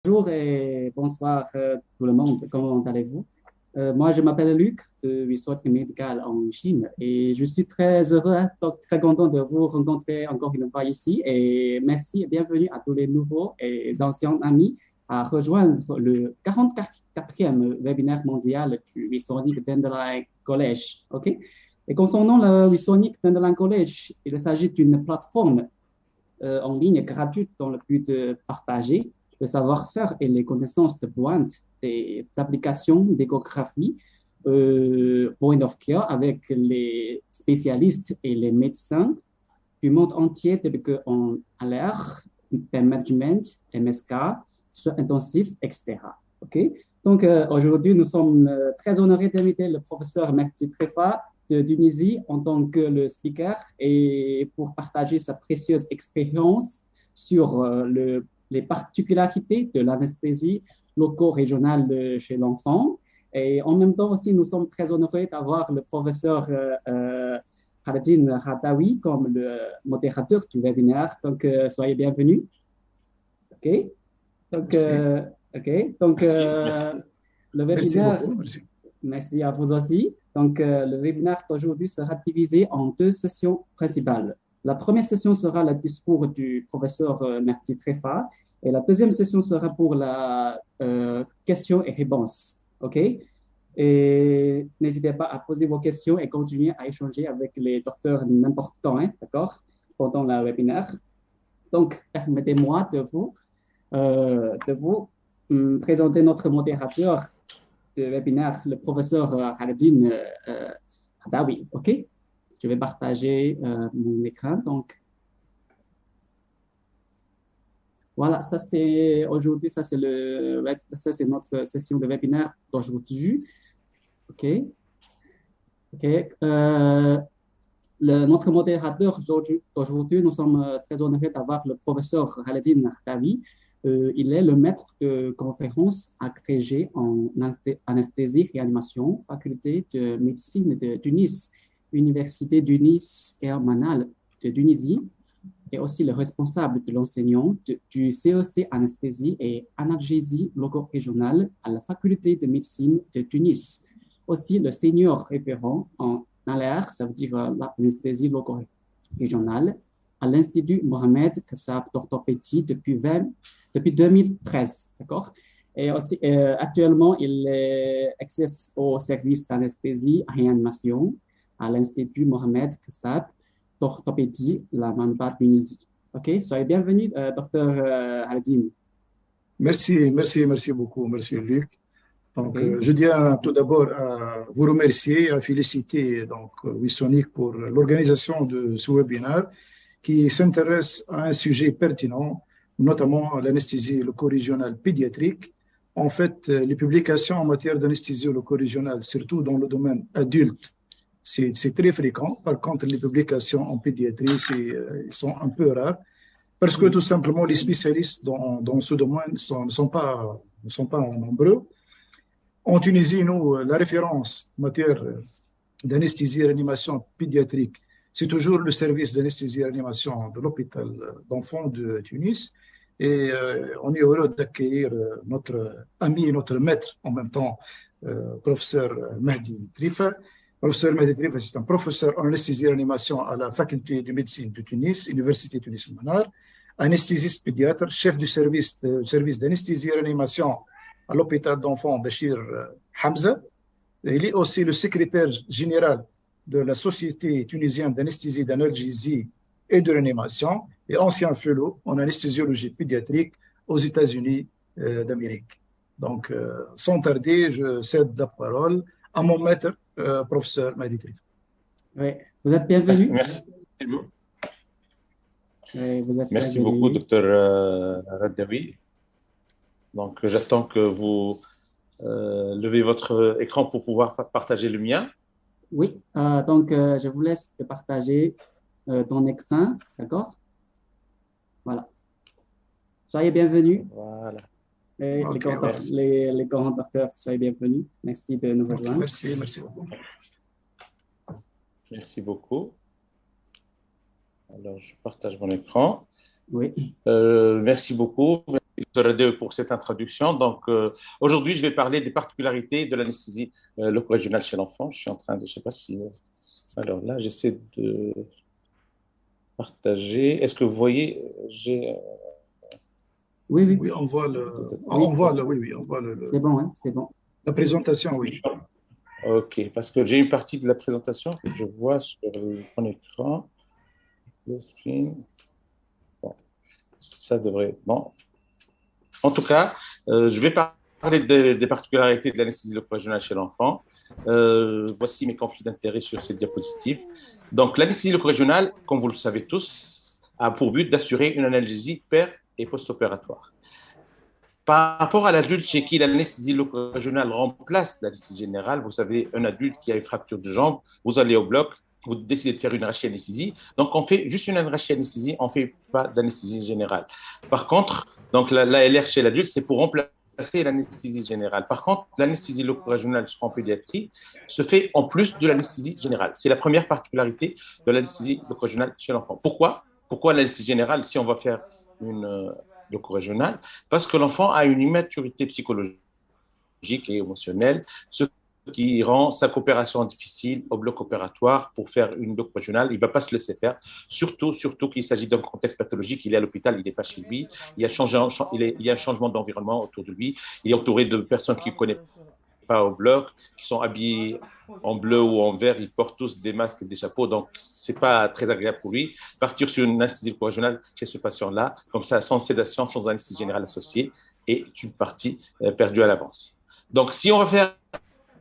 Bonjour et bonsoir tout le monde. Comment allez-vous? Moi, je m'appelle Luc de Research Medical en Chine et je suis très heureux, hein, donc très content de vous rencontrer encore une fois ici. Et merci et bienvenue à tous les nouveaux et anciens amis à rejoindre le 44e webinaire mondial du Wisonic Dandelion College. OK? Et concernant le Wisonic Dandelion College, il s'agit d'une plateforme en ligne gratuite dans le but de partager le savoir-faire et les connaissances de pointe des applications d'échographie point of care avec les spécialistes et les médecins du monde entier tels que en ALER, pain management, MSK, soins intensifs, etc. OK? Donc, aujourd'hui, nous sommes très honorés d'inviter le professeur Mehdi Trefa de Tunisie en tant que le speaker et pour partager sa précieuse expérience sur les particularités de l'anesthésie loco-régionale chez l'enfant. Et en même temps aussi, nous sommes très honorés d'avoir le professeur Khaldin Hadawi comme le modérateur du webinaire. Donc, soyez bienvenus. OK? Donc, Merci. OK. Donc, Merci. le Merci webinaire, beaucoup. Merci. merci à vous aussi. Donc, le webinaire d'aujourd'hui sera divisé en deux sessions principales. La première session sera le discours du professeur Mehdi Trefa et la deuxième session sera pour la question et réponse. OK? Et n'hésitez pas à poser vos questions et continuer à échanger avec les docteurs n'importe quand, hein, d'accord, pendant le webinaire. Donc, permettez-moi de vous présenter notre modérateur de webinaire, le professeur Khaldin Hadawi. OK? Je vais partager mon écran. Donc, voilà, ça c'est aujourd'hui, ça c'est notre session de webinaire d'aujourd'hui. OK? OK. Notre modérateur d'aujourd'hui, nous sommes très honorés d'avoir le professeur Khaledine Nartawi. Il est le maître de conférence agrégé en anesthésie-réanimation, faculté de médecine de Tunis, Université Tunis et Manal de Tunisie, et aussi le responsable de l'enseignant du CEC anesthésie et analgésie loco-régionale à la faculté de médecine de Tunis. Aussi le senior référent en ALER, ça veut dire l'anesthésie loco-régionale, à l'Institut Mohamed Kassab d'orthopédie depuis 2013. D'accord? Et aussi, actuellement, il exerce au service d'anesthésie et réanimation à l'Institut Mohamed Kassab d'orthopédie, la Manbat Tunisie. OK? Soyez bienvenue, docteur Haldin. Merci beaucoup. Merci, Luc. Donc, OK? je tiens tout d'abord à vous remercier, à féliciter Wissonic pour l'organisation de ce webinaire qui s'intéresse à un sujet pertinent, notamment l'anesthésie loco-régionale pédiatrique. En fait, les publications en matière d'anesthésie loco-régionale, surtout dans le domaine adulte, c'est très fréquent. Par contre, les publications en pédiatrie, ils sont un peu rares parce que tout simplement, les spécialistes dans ce domaine ne sont pas nombreux. En Tunisie, nous, la référence en matière d'anesthésie et réanimation pédiatrique, c'est toujours le service d'anesthésie et réanimation de l'hôpital d'enfants de Tunis. Et on est heureux d'accueillir notre ami et notre maître en même temps, professeur Mehdi Trifa. Professeur Mehdi Trifa, c'est un professeur en anesthésie et réanimation à la faculté de médecine de Tunis, Université Tunis-Manar, anesthésiste pédiatre, chef du service d'anesthésie et réanimation à l'hôpital d'enfants Bachir Hamza. Il est aussi le secrétaire général de la Société tunisienne d'anesthésie, d'analgésie et de réanimation et ancien fellow en anesthésiologie pédiatrique aux États-Unis d'Amérique. Donc, sans tarder, je cède la parole à mon maître, professeur Mehdi Trifa. Oui, vous êtes bienvenu. Merci beaucoup. Oui, vous êtes Merci beaucoup, bienvenu. docteur Raddawi. Donc, j'attends que vous levez votre écran pour pouvoir partager le mien. Oui, donc je vous laisse de partager ton écran, d'accord? Voilà. Soyez bienvenus. Voilà. Et OK, OK. Merci. les grands docteurs, soyez bienvenus. Merci de nous OK, rejoindre. merci beaucoup. Merci beaucoup. Alors, je partage mon écran. Oui, Merci beaucoup. Merci Dr. pour cette introduction. Donc, aujourd'hui, je vais parler des particularités de l'anesthésie loco-régionale chez l'enfant. Je suis en train de, je sais pas si. Alors là, j'essaie de partager. Est-ce que vous voyez, j'ai. Oui, oui. Oui, on voit C'est bon, hein, c'est bon. la présentation, oui. Ok, parce que j'ai une partie de la présentation que je vois sur mon écran. Le screen. Bon, ça devrait. Bon. En tout cas, je vais parler des particularités de l'anesthésie loco-régionale chez l'enfant. Voici mes conflits d'intérêts sur cette diapositive. Donc, l'anesthésie loco-régionale, comme vous le savez tous, a pour but d'assurer une analgésie et post-opératoire. Par rapport à l'adulte chez qui l'anesthésie loco-régionale remplace l'anesthésie générale, vous savez, un adulte qui a une fracture de jambe, vous allez au bloc, vous décidez de faire une rachis-anesthésie. Donc, on fait juste une rachis-anesthésie, on ne fait pas d'anesthésie générale. Par contre, donc l'ALR chez l'adulte, c'est pour remplacer l'anesthésie générale. Par contre, l'anesthésie loco-régionale en pédiatrie se fait en plus de l'anesthésie générale. C'est la première particularité de l'anesthésie loco-régionale chez l'enfant. Pourquoi l'anesthésie générale si on va faire une loco-régionale? Parce que l'enfant a une immaturité psychologique et émotionnelle, ce qui rend sa coopération difficile au bloc opératoire pour faire une loco-régionale. Il ne va pas se laisser faire, surtout qu'il s'agit d'un contexte pathologique. Il est à l'hôpital, il n'est pas chez lui. Il y a un changement d'environnement autour de lui. Il est entouré de personnes qu'il ne connaît pas au bloc, qui sont habillés en bleu ou en vert. Ils portent tous des masques et des chapeaux, donc ce n'est pas très agréable pour lui. Partir sur une anesthésie loco-régionale chez ce patient-là, comme ça, sans sédation, sans anesthésie générale associée, est une partie perdue à l'avance. Donc, si on va faire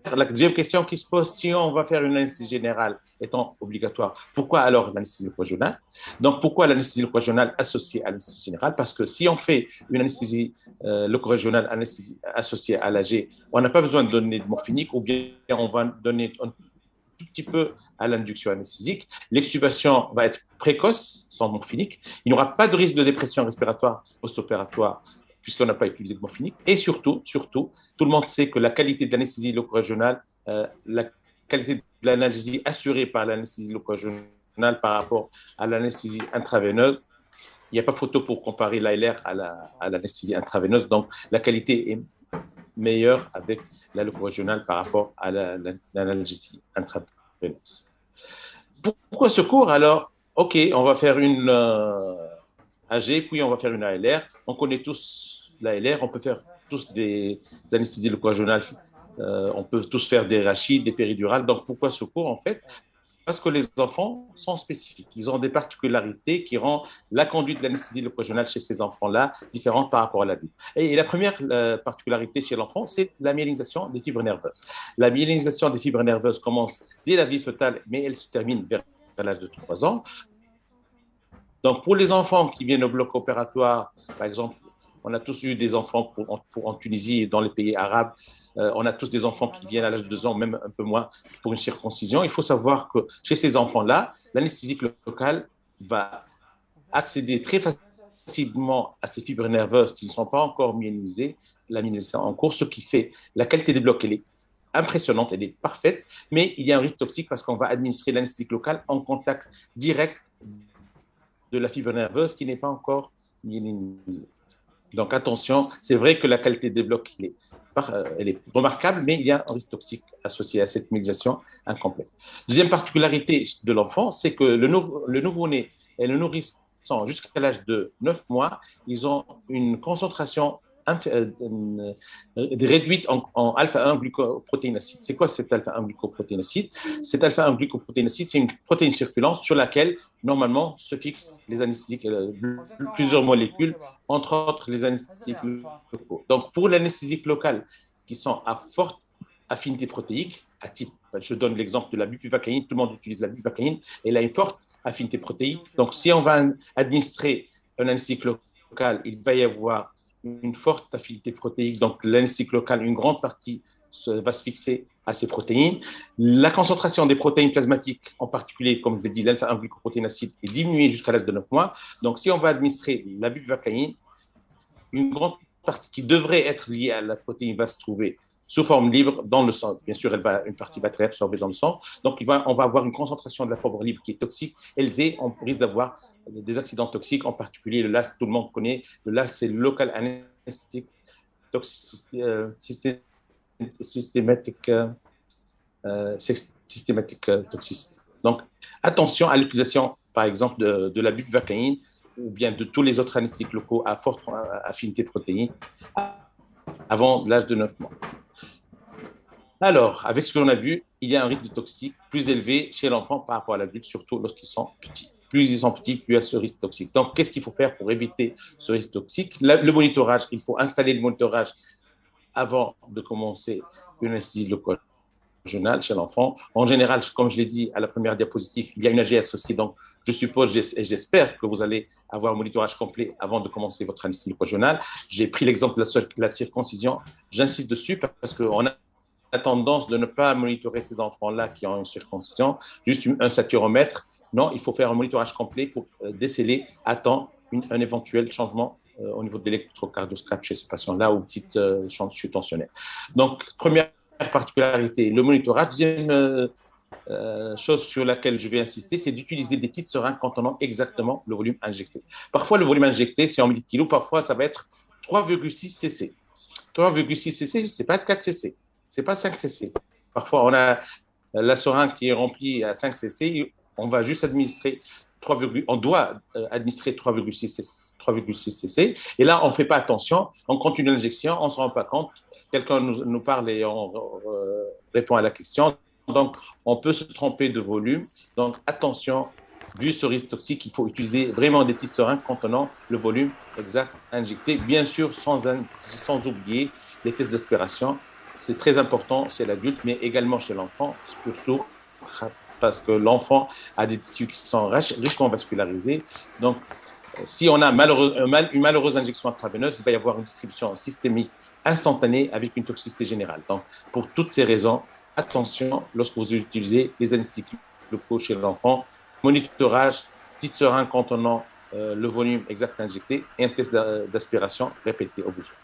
la deuxième question qui se pose, si on va faire une anesthésie générale étant obligatoire, pourquoi alors l'anesthésie loco-régionale? Donc, pourquoi l'anesthésie loco-régionale associée à l'anesthésie générale? Parce que si on fait une anesthésie loco-régionale associée à l'AG, on n'a pas besoin de donner de morphinique ou bien on va donner un tout petit peu à l'induction anesthésique. L'extubation va être précoce, sans morphinique. Il n'y aura pas de risque de dépression respiratoire post-opératoire puisqu'on n'a pas utilisé de morphinique. Et surtout, tout le monde sait que la qualité de l'anesthésie loco-régionale, la qualité de l'analgésie assurée par l'anesthésie loco-régionale par rapport à l'anesthésie intraveineuse, il n'y a pas photo pour comparer l'ALR à l'anesthésie intraveineuse. Donc, la qualité est meilleure avec la loco-régionale par rapport à l'analgésie intraveineuse. Pourquoi ce cours? Alors, OK, on va faire une AG, puis on va faire une ALR. On connaît tous l'ALR, on peut faire tous des anesthésies loco-régionales, on peut tous faire des rachides, des péridurales. Donc, pourquoi ce cours, en fait? Parce que les enfants sont spécifiques. Ils ont des particularités qui rendent la conduite de l'anesthésie loco-régionale chez ces enfants-là différente par rapport à l'adulte. Et la première particularité chez l'enfant, c'est la myélinisation des fibres nerveuses. La myélinisation des fibres nerveuses commence dès la vie fœtale, mais elle se termine vers l'âge de 3 ans. Donc, pour les enfants qui viennent au bloc opératoire, par exemple, on a tous eu des enfants en Tunisie et dans les pays arabes, on a tous des enfants qui viennent à l'âge de 2 ans, même un peu moins, pour une circoncision. Il faut savoir que chez ces enfants-là, l'anesthésique locale va accéder très facilement à ces fibres nerveuses qui ne sont pas encore myélisées, la myélisation en cours, ce qui fait la qualité des blocs, elle est impressionnante, elle est parfaite, mais il y a un risque toxique parce qu'on va administrer l'anesthésique locale en contact direct de la fibre nerveuse qui n'est pas encore myélinisée. Donc attention, c'est vrai que la qualité des blocs elle est remarquable, mais il y a un risque toxique associé à cette myélisation incomplète. Deuxième particularité de l'enfant, c'est que le nouveau-né et le nourrisson jusqu'à l'âge de 9 mois, ils ont une concentration réduite en alpha-1 glucoprotéinacide. C'est quoi cet alpha-1 glucoprotéinacide? Cet alpha-1 glucoprotéinacide, c'est une protéine circulante sur laquelle, normalement, se fixent les anesthésiques, plusieurs molécules, entre autres les anesthésiques locaux. Donc, pour l'anesthésique locale, qui sont à forte affinité protéique, je donne l'exemple de la bupivacaïne, tout le monde utilise la bupivacaïne, elle a une forte affinité protéique. Donc, si on va administrer un anesthésique local, il va y avoir une forte affinité protéique. Donc, l'anesthésique local, une grande partie va se fixer à ces protéines. La concentration des protéines plasmatiques, en particulier, comme je l'ai dit, l'alpha-1 glucoprotéinacide, est diminuée jusqu'à l'âge de 9 mois. Donc, si on va administrer la bupivacaïne, une grande partie qui devrait être liée à la protéine va se trouver sous forme libre dans le sang. Bien sûr, une partie va être réabsorbée dans le sang. Donc, on va avoir une concentration de la forme libre qui est toxique élevée. On risque d'avoir des accidents toxiques, en particulier le LAS, tout le monde connaît. Le LAS, c'est le Local anesthésique systématique, toxicité. Donc, attention à l'utilisation, par exemple, de la bupivacaïne ou bien de tous les autres anesthésiques locaux à forte affinité protéine avant l'âge de 9 mois. Alors, avec ce que l'on a vu, il y a un risque de toxique plus élevé chez l'enfant par rapport à l'adulte, surtout lorsqu'ils sont petits. Plus ils sont petits, plus il y a ce risque toxique. Donc, qu'est-ce qu'il faut faire pour éviter ce risque toxique? Le monitorage, il faut installer le monitorage avant de commencer une anesthésie locale chez l'enfant. En général, comme je l'ai dit à la première diapositive, il y a une AG associée. Donc, je suppose et j'espère que vous allez avoir un monitorage complet avant de commencer votre anesthésie locale. J'ai pris l'exemple de la circoncision. J'insiste dessus parce qu'on a la tendance de ne pas monitorer ces enfants-là qui ont une circoncision, juste un saturomètre. Non, il faut faire un monitorage complet pour déceler à temps un éventuel changement au niveau de l'électrocardioscope chez ce patient-là ou petite chute tensionnelle. Donc, première particularité, le monitorage. Deuxième chose sur laquelle je vais insister, c'est d'utiliser des petites seringues contenant exactement le volume injecté. Parfois, le volume injecté, c'est en millilitres, parfois, ça va être 3,6 cc. 3,6 cc, c'est pas 4 cc, c'est pas 5 cc. Parfois, on a la seringue qui est remplie à 5 cc, on va juste administrer on doit administrer 3,6 cc. Et là, on ne fait pas attention, on continue l'injection, on ne se rend pas compte. Quelqu'un nous parle et on répond à la question. Donc, on peut se tromper de volume. Donc, attention, vu ce risque toxique, il faut utiliser vraiment des petites seringues contenant le volume exact injecté. Bien sûr, sans oublier les tests d'aspiration. C'est très important chez l'adulte, mais également chez l'enfant, surtout parce que l'enfant a des tissus qui sont richement vascularisés. Donc, si on a une malheureuse injection intraveineuse, il va y avoir une distribution systémique instantanée avec une toxicité générale. Donc, pour toutes ces raisons, attention lorsque vous utilisez les anesthésiques locaux chez l'enfant, monitorage, petite seringue contenant le volume exact injecté et un test d'aspiration répété au besoin.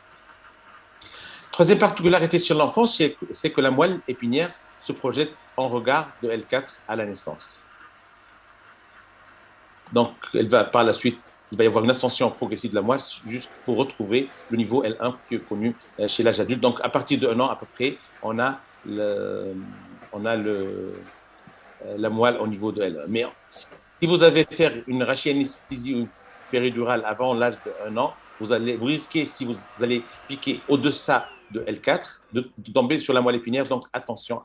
Troisième particularité chez l'enfant, c'est que la moelle épinière se projette en regard de L4 à la naissance. Donc, par la suite, il va y avoir une ascension progressive de la moelle juste pour retrouver le niveau L1 qui est connu chez l'âge adulte. Donc, à partir de 1 an à peu près, on a la moelle au niveau de L1. Mais si vous avez fait une rachianesthésie ou une péridurale avant l'âge de 1 an, vous risquez, si vous allez piquer au-deçà de L4, de tomber sur la moelle épinière. Donc, attention,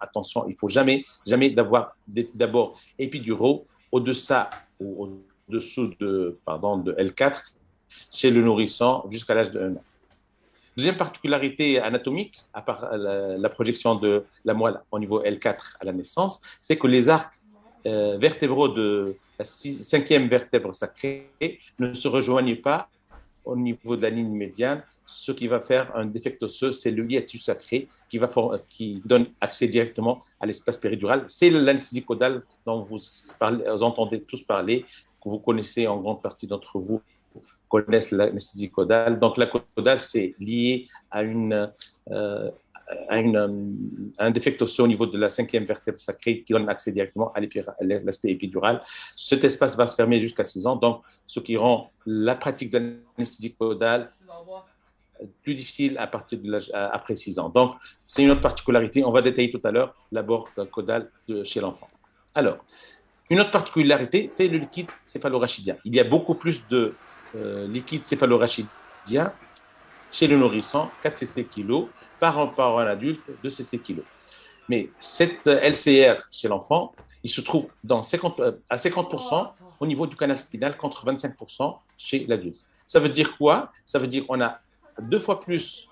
il ne faut jamais d'avoir d'abord épiduraux au-dessous de L4 chez le nourrisson jusqu'à l'âge de 1 an. Deuxième particularité anatomique, à part la projection de la moelle au niveau L4 à la naissance, c'est que les arcs vertébraux de la cinquième vertèbre sacrée ne se rejoignent pas au niveau de la ligne médiane, ce qui va faire un défect osseux, c'est le hiatus sacré qui donne accès directement à l'espace péridural. C'est l'anesthésie caudale dont vous entendez tous parler, que vous connaissez, en grande partie d'entre vous connaissent l'anesthésie caudale. Donc la caudale, c'est lié à un défect osseux au niveau de la cinquième vertèbre sacrée qui donne accès directement à l'aspect épidural. Cet espace va se fermer jusqu'à 6 ans, donc ce qui rend la pratique de l'anesthésie caudale plus difficile à partir de l'âge après 6 ans. Donc, c'est une autre particularité. On va détailler tout à l'heure l'abord caudal chez l'enfant. Alors, une autre particularité, c'est le liquide céphalorachidien. Il y a beaucoup plus de liquide céphalorachidien chez le nourrisson, 4 cc kg, par un adulte, 2 cc kg. Mais cette LCR chez l'enfant, il se trouve à 50% au niveau du canal spinal contre 25% chez l'adulte. Ça veut dire quoi? Ça veut dire qu'on a 2 fois plus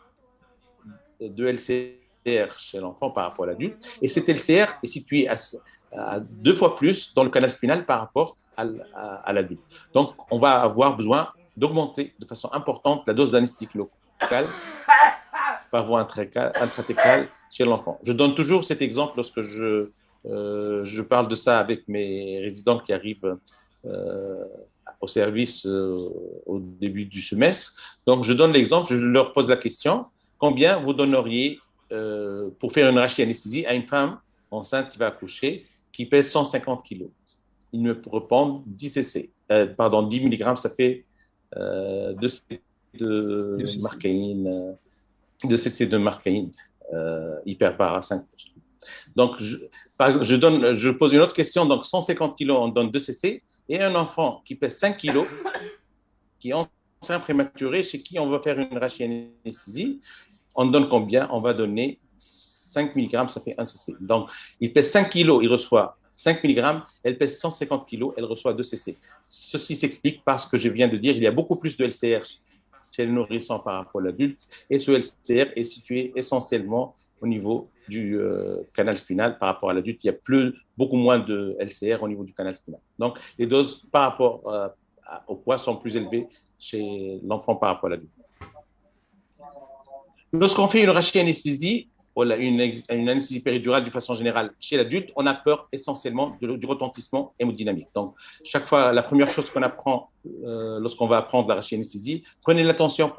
de LCR chez l'enfant par rapport à l'adulte, et cette LCR est située à 2 fois plus dans le canal spinal par rapport à l'adulte. Donc, on va avoir besoin d'augmenter de façon importante la dose d'anesthésique locale par voie intrathécale chez l'enfant. Je donne toujours cet exemple lorsque je parle de ça avec mes résidents qui arrivent au service au début du semestre. Donc, je donne l'exemple, je leur pose la question, combien vous donneriez pour faire une rachianesthésie à une femme enceinte qui va accoucher, qui pèse 150 kg? Ils me répondent 10 cc. 10 mg, ça fait 2 cc de marcaïne, hyperbare à 5%. Donc, je pose une autre question. Donc, 150 kg, on donne 2 cc. Et un enfant qui pèse 5 kg, qui est enceint prématuré, chez qui on va faire une rachianesthésie, on donne combien? On va donner 5 mg, ça fait 1 cc. Donc, il pèse 5 kg, il reçoit 5 mg. Elle pèse 150 kg, elle reçoit 2 cc. Ceci s'explique parce que je viens de dire, il y a beaucoup plus de LCR chez le nourrisson par rapport à l'adulte. Et ce LCR est situé essentiellement au niveau du canal spinal par rapport à l'adulte. Il y a beaucoup moins de LCR au niveau du canal spinal. Donc, les doses par rapport au poids sont plus élevées chez l'enfant par rapport à l'adulte. Lorsqu'on fait une rachianesthésie, une anesthésie péridurale de façon générale chez l'adulte, on a peur essentiellement du retentissement hémodynamique. Donc, chaque fois, la première chose qu'on apprend lorsqu'on va apprendre la rachianesthésie, prenez de l'attention,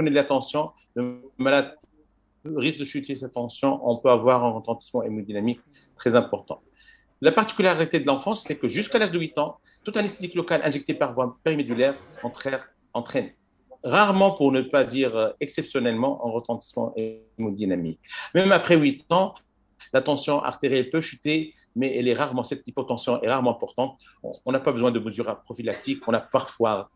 le malade risque de chuter sa tension, on peut avoir un retentissement hémodynamique très important. La particularité de l'enfant, c'est que jusqu'à l'âge de 8 ans, toute anesthésie locale injectée par voie périmédulaire entraîne rarement, pour ne pas dire exceptionnellement, un retentissement hémodynamique. Même après 8 ans, la tension artérielle peut chuter, mais cette hypotension est rarement importante. On n'a pas besoin de mesures prophylactiques. On a parfois,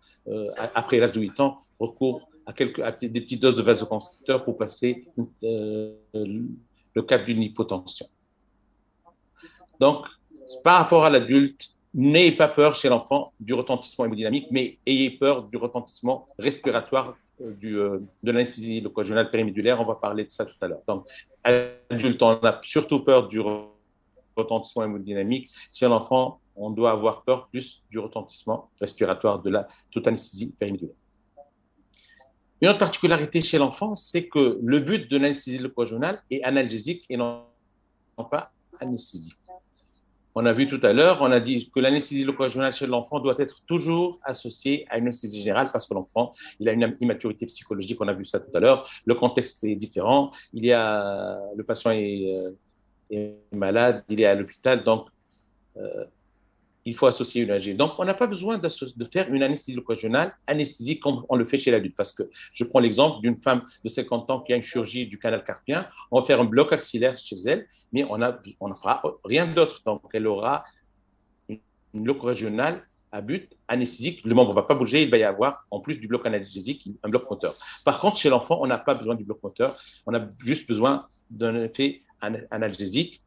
après l'âge de 8 ans, recours à des petites doses de vasoconstricteurs pour passer le cap d'une hypotension. Donc, par rapport à l'adulte, n'ayez pas peur chez l'enfant du retentissement hémodynamique, mais ayez peur du retentissement respiratoire de l'anesthésie locoregionale périmédulaire. On va parler de ça tout à l'heure. Donc, adulte, on a surtout peur du retentissement hémodynamique. Chez l'enfant, on doit avoir peur plus du retentissement respiratoire de toute anesthésie périmédulaire. Une autre particularité chez l'enfant, c'est que le but de l'anesthésie locoregionale est analgésique et non pas anesthésique. On a vu tout à l'heure, on a dit que l'anesthésie locoregionale chez l'enfant doit être toujours associée à une anesthésie générale parce que l'enfant, il a une immaturité psychologique, on a vu ça tout à l'heure, le contexte est différent, le patient est malade, il est à l'hôpital, donc il faut associer une AG. Donc, on n'a pas besoin de faire une anesthésie locoregionale anesthésique comme on le fait chez l'adulte. Parce que je prends l'exemple d'une femme de 50 ans qui a une chirurgie du canal carpien. On va faire un bloc axillaire chez elle, mais on ne fera rien d'autre. Donc, elle aura une locoregionale à but anesthésique. Le membre ne va pas bouger. Il va y avoir, en plus du bloc analgésique, un bloc moteur. Par contre, chez l'enfant, on n'a pas besoin du bloc moteur. On a juste besoin d'un effet analgésique.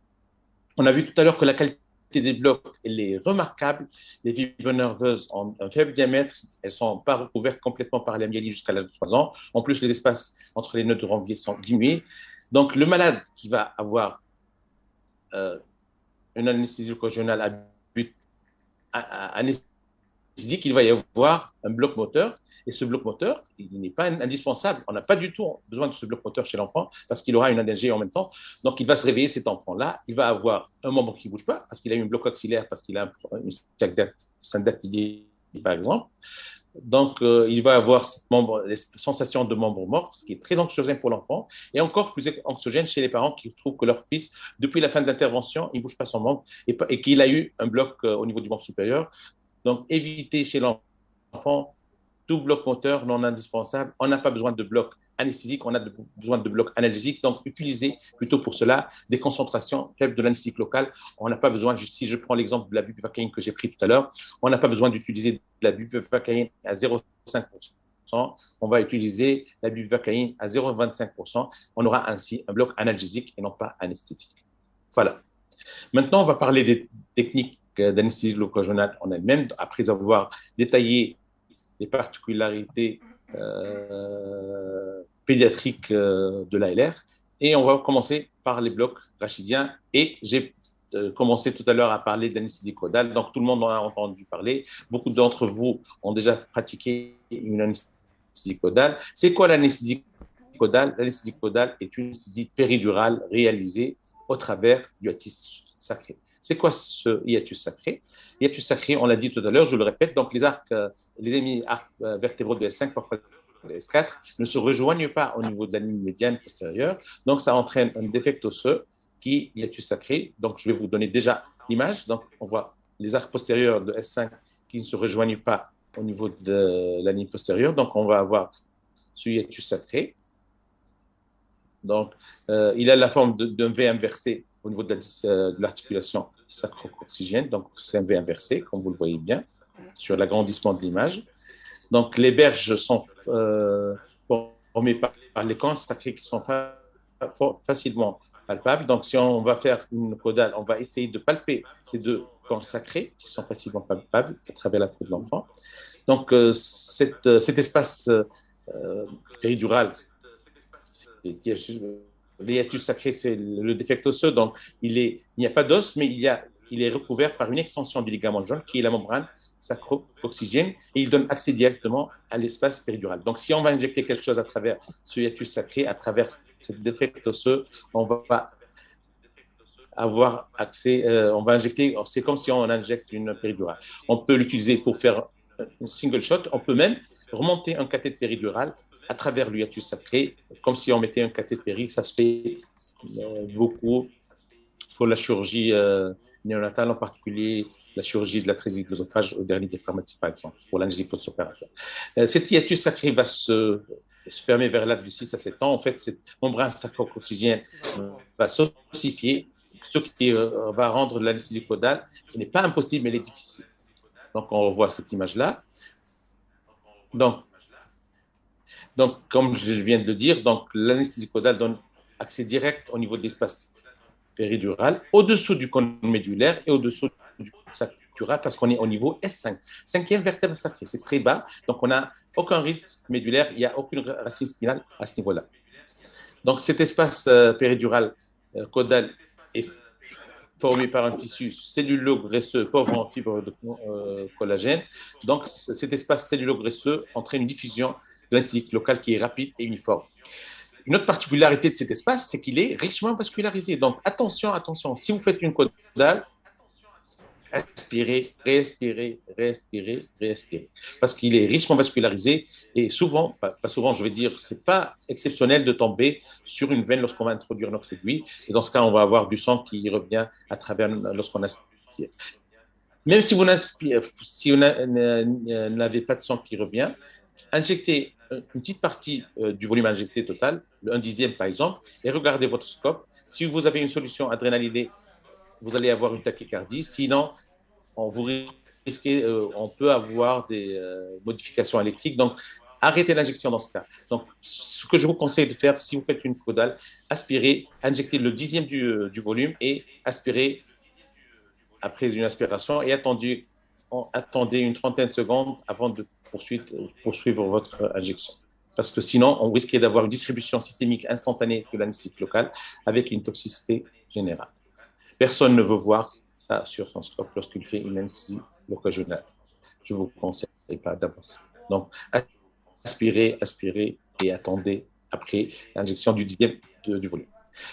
On a vu tout à l'heure que la qualité des blocs, elle est remarquable. Les fibres nerveuses ont un faible diamètre, elles ne sont pas recouvertes complètement par la myéline jusqu'à l'âge de 3 ans. En plus, les espaces entre les nœuds de Ranvier sont diminués. Donc, le malade qui va avoir une anesthésie locoregionale à but anesthésique, il va y avoir un bloc moteur. Et ce bloc moteur, il n'est pas indispensable. On n'a pas du tout besoin de ce bloc moteur chez l'enfant parce qu'il aura une ADG en même temps. Donc, il va se réveiller, cet enfant-là. Il va avoir un membre qui ne bouge pas parce qu'il a eu un bloc axillaire, parce qu'il a une syndactylie, par exemple. Donc, il va avoir les sensations de membre mort, ce qui est très anxiogène pour l'enfant et encore plus anxiogène chez les parents qui trouvent que leur fils, depuis la fin de l'intervention, il ne bouge pas son membre et qu'il a eu un bloc au niveau du membre supérieur. Donc, évitez chez l'enfant tout bloc moteur non indispensable. On n'a pas besoin de bloc anesthésique, on a besoin de bloc analgésique. Donc, utilisez plutôt pour cela des concentrations faibles de l'anesthésique locale. On n'a pas besoin, si je prends l'exemple de la bupivacaïne que j'ai pris tout à l'heure, on n'a pas besoin d'utiliser de la bupivacaïne à 0,5%. On va utiliser la bupivacaïne à 0,25%. On aura ainsi un bloc analgésique et non pas anesthésique. Voilà. Maintenant, on va parler des techniques d'anesthésie locoregionale en elle-même, après avoir détaillé les particularités pédiatriques de l'ALR. Et on va commencer par les blocs rachidiens. Et j'ai commencé tout à l'heure à parler d'anesthésie caudale. Donc, tout le monde en a entendu parler. Beaucoup d'entre vous ont déjà pratiqué une anesthésie caudale. C'est quoi l'anesthésie caudale? L'anesthésie caudale est une anesthésie péridurale réalisée au travers du hiatus sacré. C'est quoi ce hiatus sacré? Hiatus sacré, on l'a dit tout à l'heure, je le répète, donc les arcs vertébraux de S5, parfois de S4, ne se rejoignent pas au niveau de la ligne médiane postérieure. Donc, ça entraîne un défect osseux qui est hiatus sacré. Donc, je vais vous donner déjà l'image. Donc, on voit les arcs postérieurs de S5 qui ne se rejoignent pas au niveau de la ligne postérieure. Donc, on va avoir ce hiatus sacré. Donc, il a la forme d'un V inversé au niveau de l'articulation sacro-coccygienne. Donc, c'est un V inversé, comme vous le voyez bien, sur l'agrandissement de l'image. Donc, les berges sont formées par les cornes sacrées qui sont facilement palpables. Donc, si on va faire une caudale, on va essayer de palper ces deux cornes sacrées qui sont facilement palpables à travers la peau de l'enfant. Donc, cet espace péridural, le hiatus sacré, c'est le défect osseux. Donc, il n'y a pas d'os, mais il est recouvert par une extension du ligament jaune qui est la membrane sacro-coccygienne et il donne accès directement à l'espace péridural. Donc, si on va injecter quelque chose à travers ce hiatus sacré, à travers ce défect osseux, on va avoir accès, on va injecter, c'est comme si on injecte une péridurale. On peut l'utiliser pour faire un single shot, on peut même remonter un cathéter péridural à travers le hiatus sacré, comme si on mettait un cathéter péri. Ça se fait beaucoup pour la chirurgie néonatale, en particulier la chirurgie de la trésie de l'œsophage au dernier diaphragmatique, par exemple, pour l'anesthésie post-opératoire. Cet hiatus sacré va se fermer vers l'âge de 6 à 7 ans. En fait, cette membrane sacro-coccygienne va s'ossifier, ce qui va rendre l'anesthésie caudale, ce n'est pas impossible, mais elle est difficile. Donc, on revoit cette image-là. Donc, comme je viens de le dire, l'anesthésie caudale donne accès direct au niveau de l'espace péridural, au-dessous du cône médulaire et au-dessous du cône sacral, parce qu'on est au niveau S5, cinquième vertèbre sacrée. C'est très bas, donc on n'a aucun risque médulaire, il n'y a aucune racine spinale à ce niveau-là. Donc, cet espace péridural caudal est formé par un tissu cellulo-graisseux pauvre en fibres de collagène. Donc, cet espace cellulo-graisseux entraîne une diffusion de l'anesthésie locale qui est rapide et uniforme. Une autre particularité de cet espace, c'est qu'il est richement vascularisé. Donc, attention, si vous faites une caudale, aspirez, réaspirez, réaspirez, réaspirez. Parce qu'il est richement vascularisé et souvent, pas souvent, je vais dire, c'est pas exceptionnel de tomber sur une veine lorsqu'on va introduire notre aiguille. Et dans ce cas, on va avoir du sang qui revient à travers lorsqu'on aspire. Même si vous n'avez pas de sang qui revient, injectez une petite partie du volume injecté total, un dixième par exemple, et regardez votre scope. Si vous avez une solution adrénalinée, vous allez avoir une tachycardie. Sinon, on peut avoir des modifications électriques. Donc, arrêtez l'injection dans ce cas. Donc, ce que je vous conseille de faire, si vous faites une caudale, aspirez, injectez le dixième du volume et aspirez après une aspiration et attendez une trentaine de secondes avant de poursuivre votre injection. Parce que sinon, on risquait d'avoir une distribution systémique instantanée de l'anesthésie locale avec une toxicité générale. Personne ne veut voir ça sur son scope lorsqu'il fait une anesthésie locale. Je ne vous conseille pas d'avoir ça. Donc, aspirez et attendez après l'injection du dixième du volume.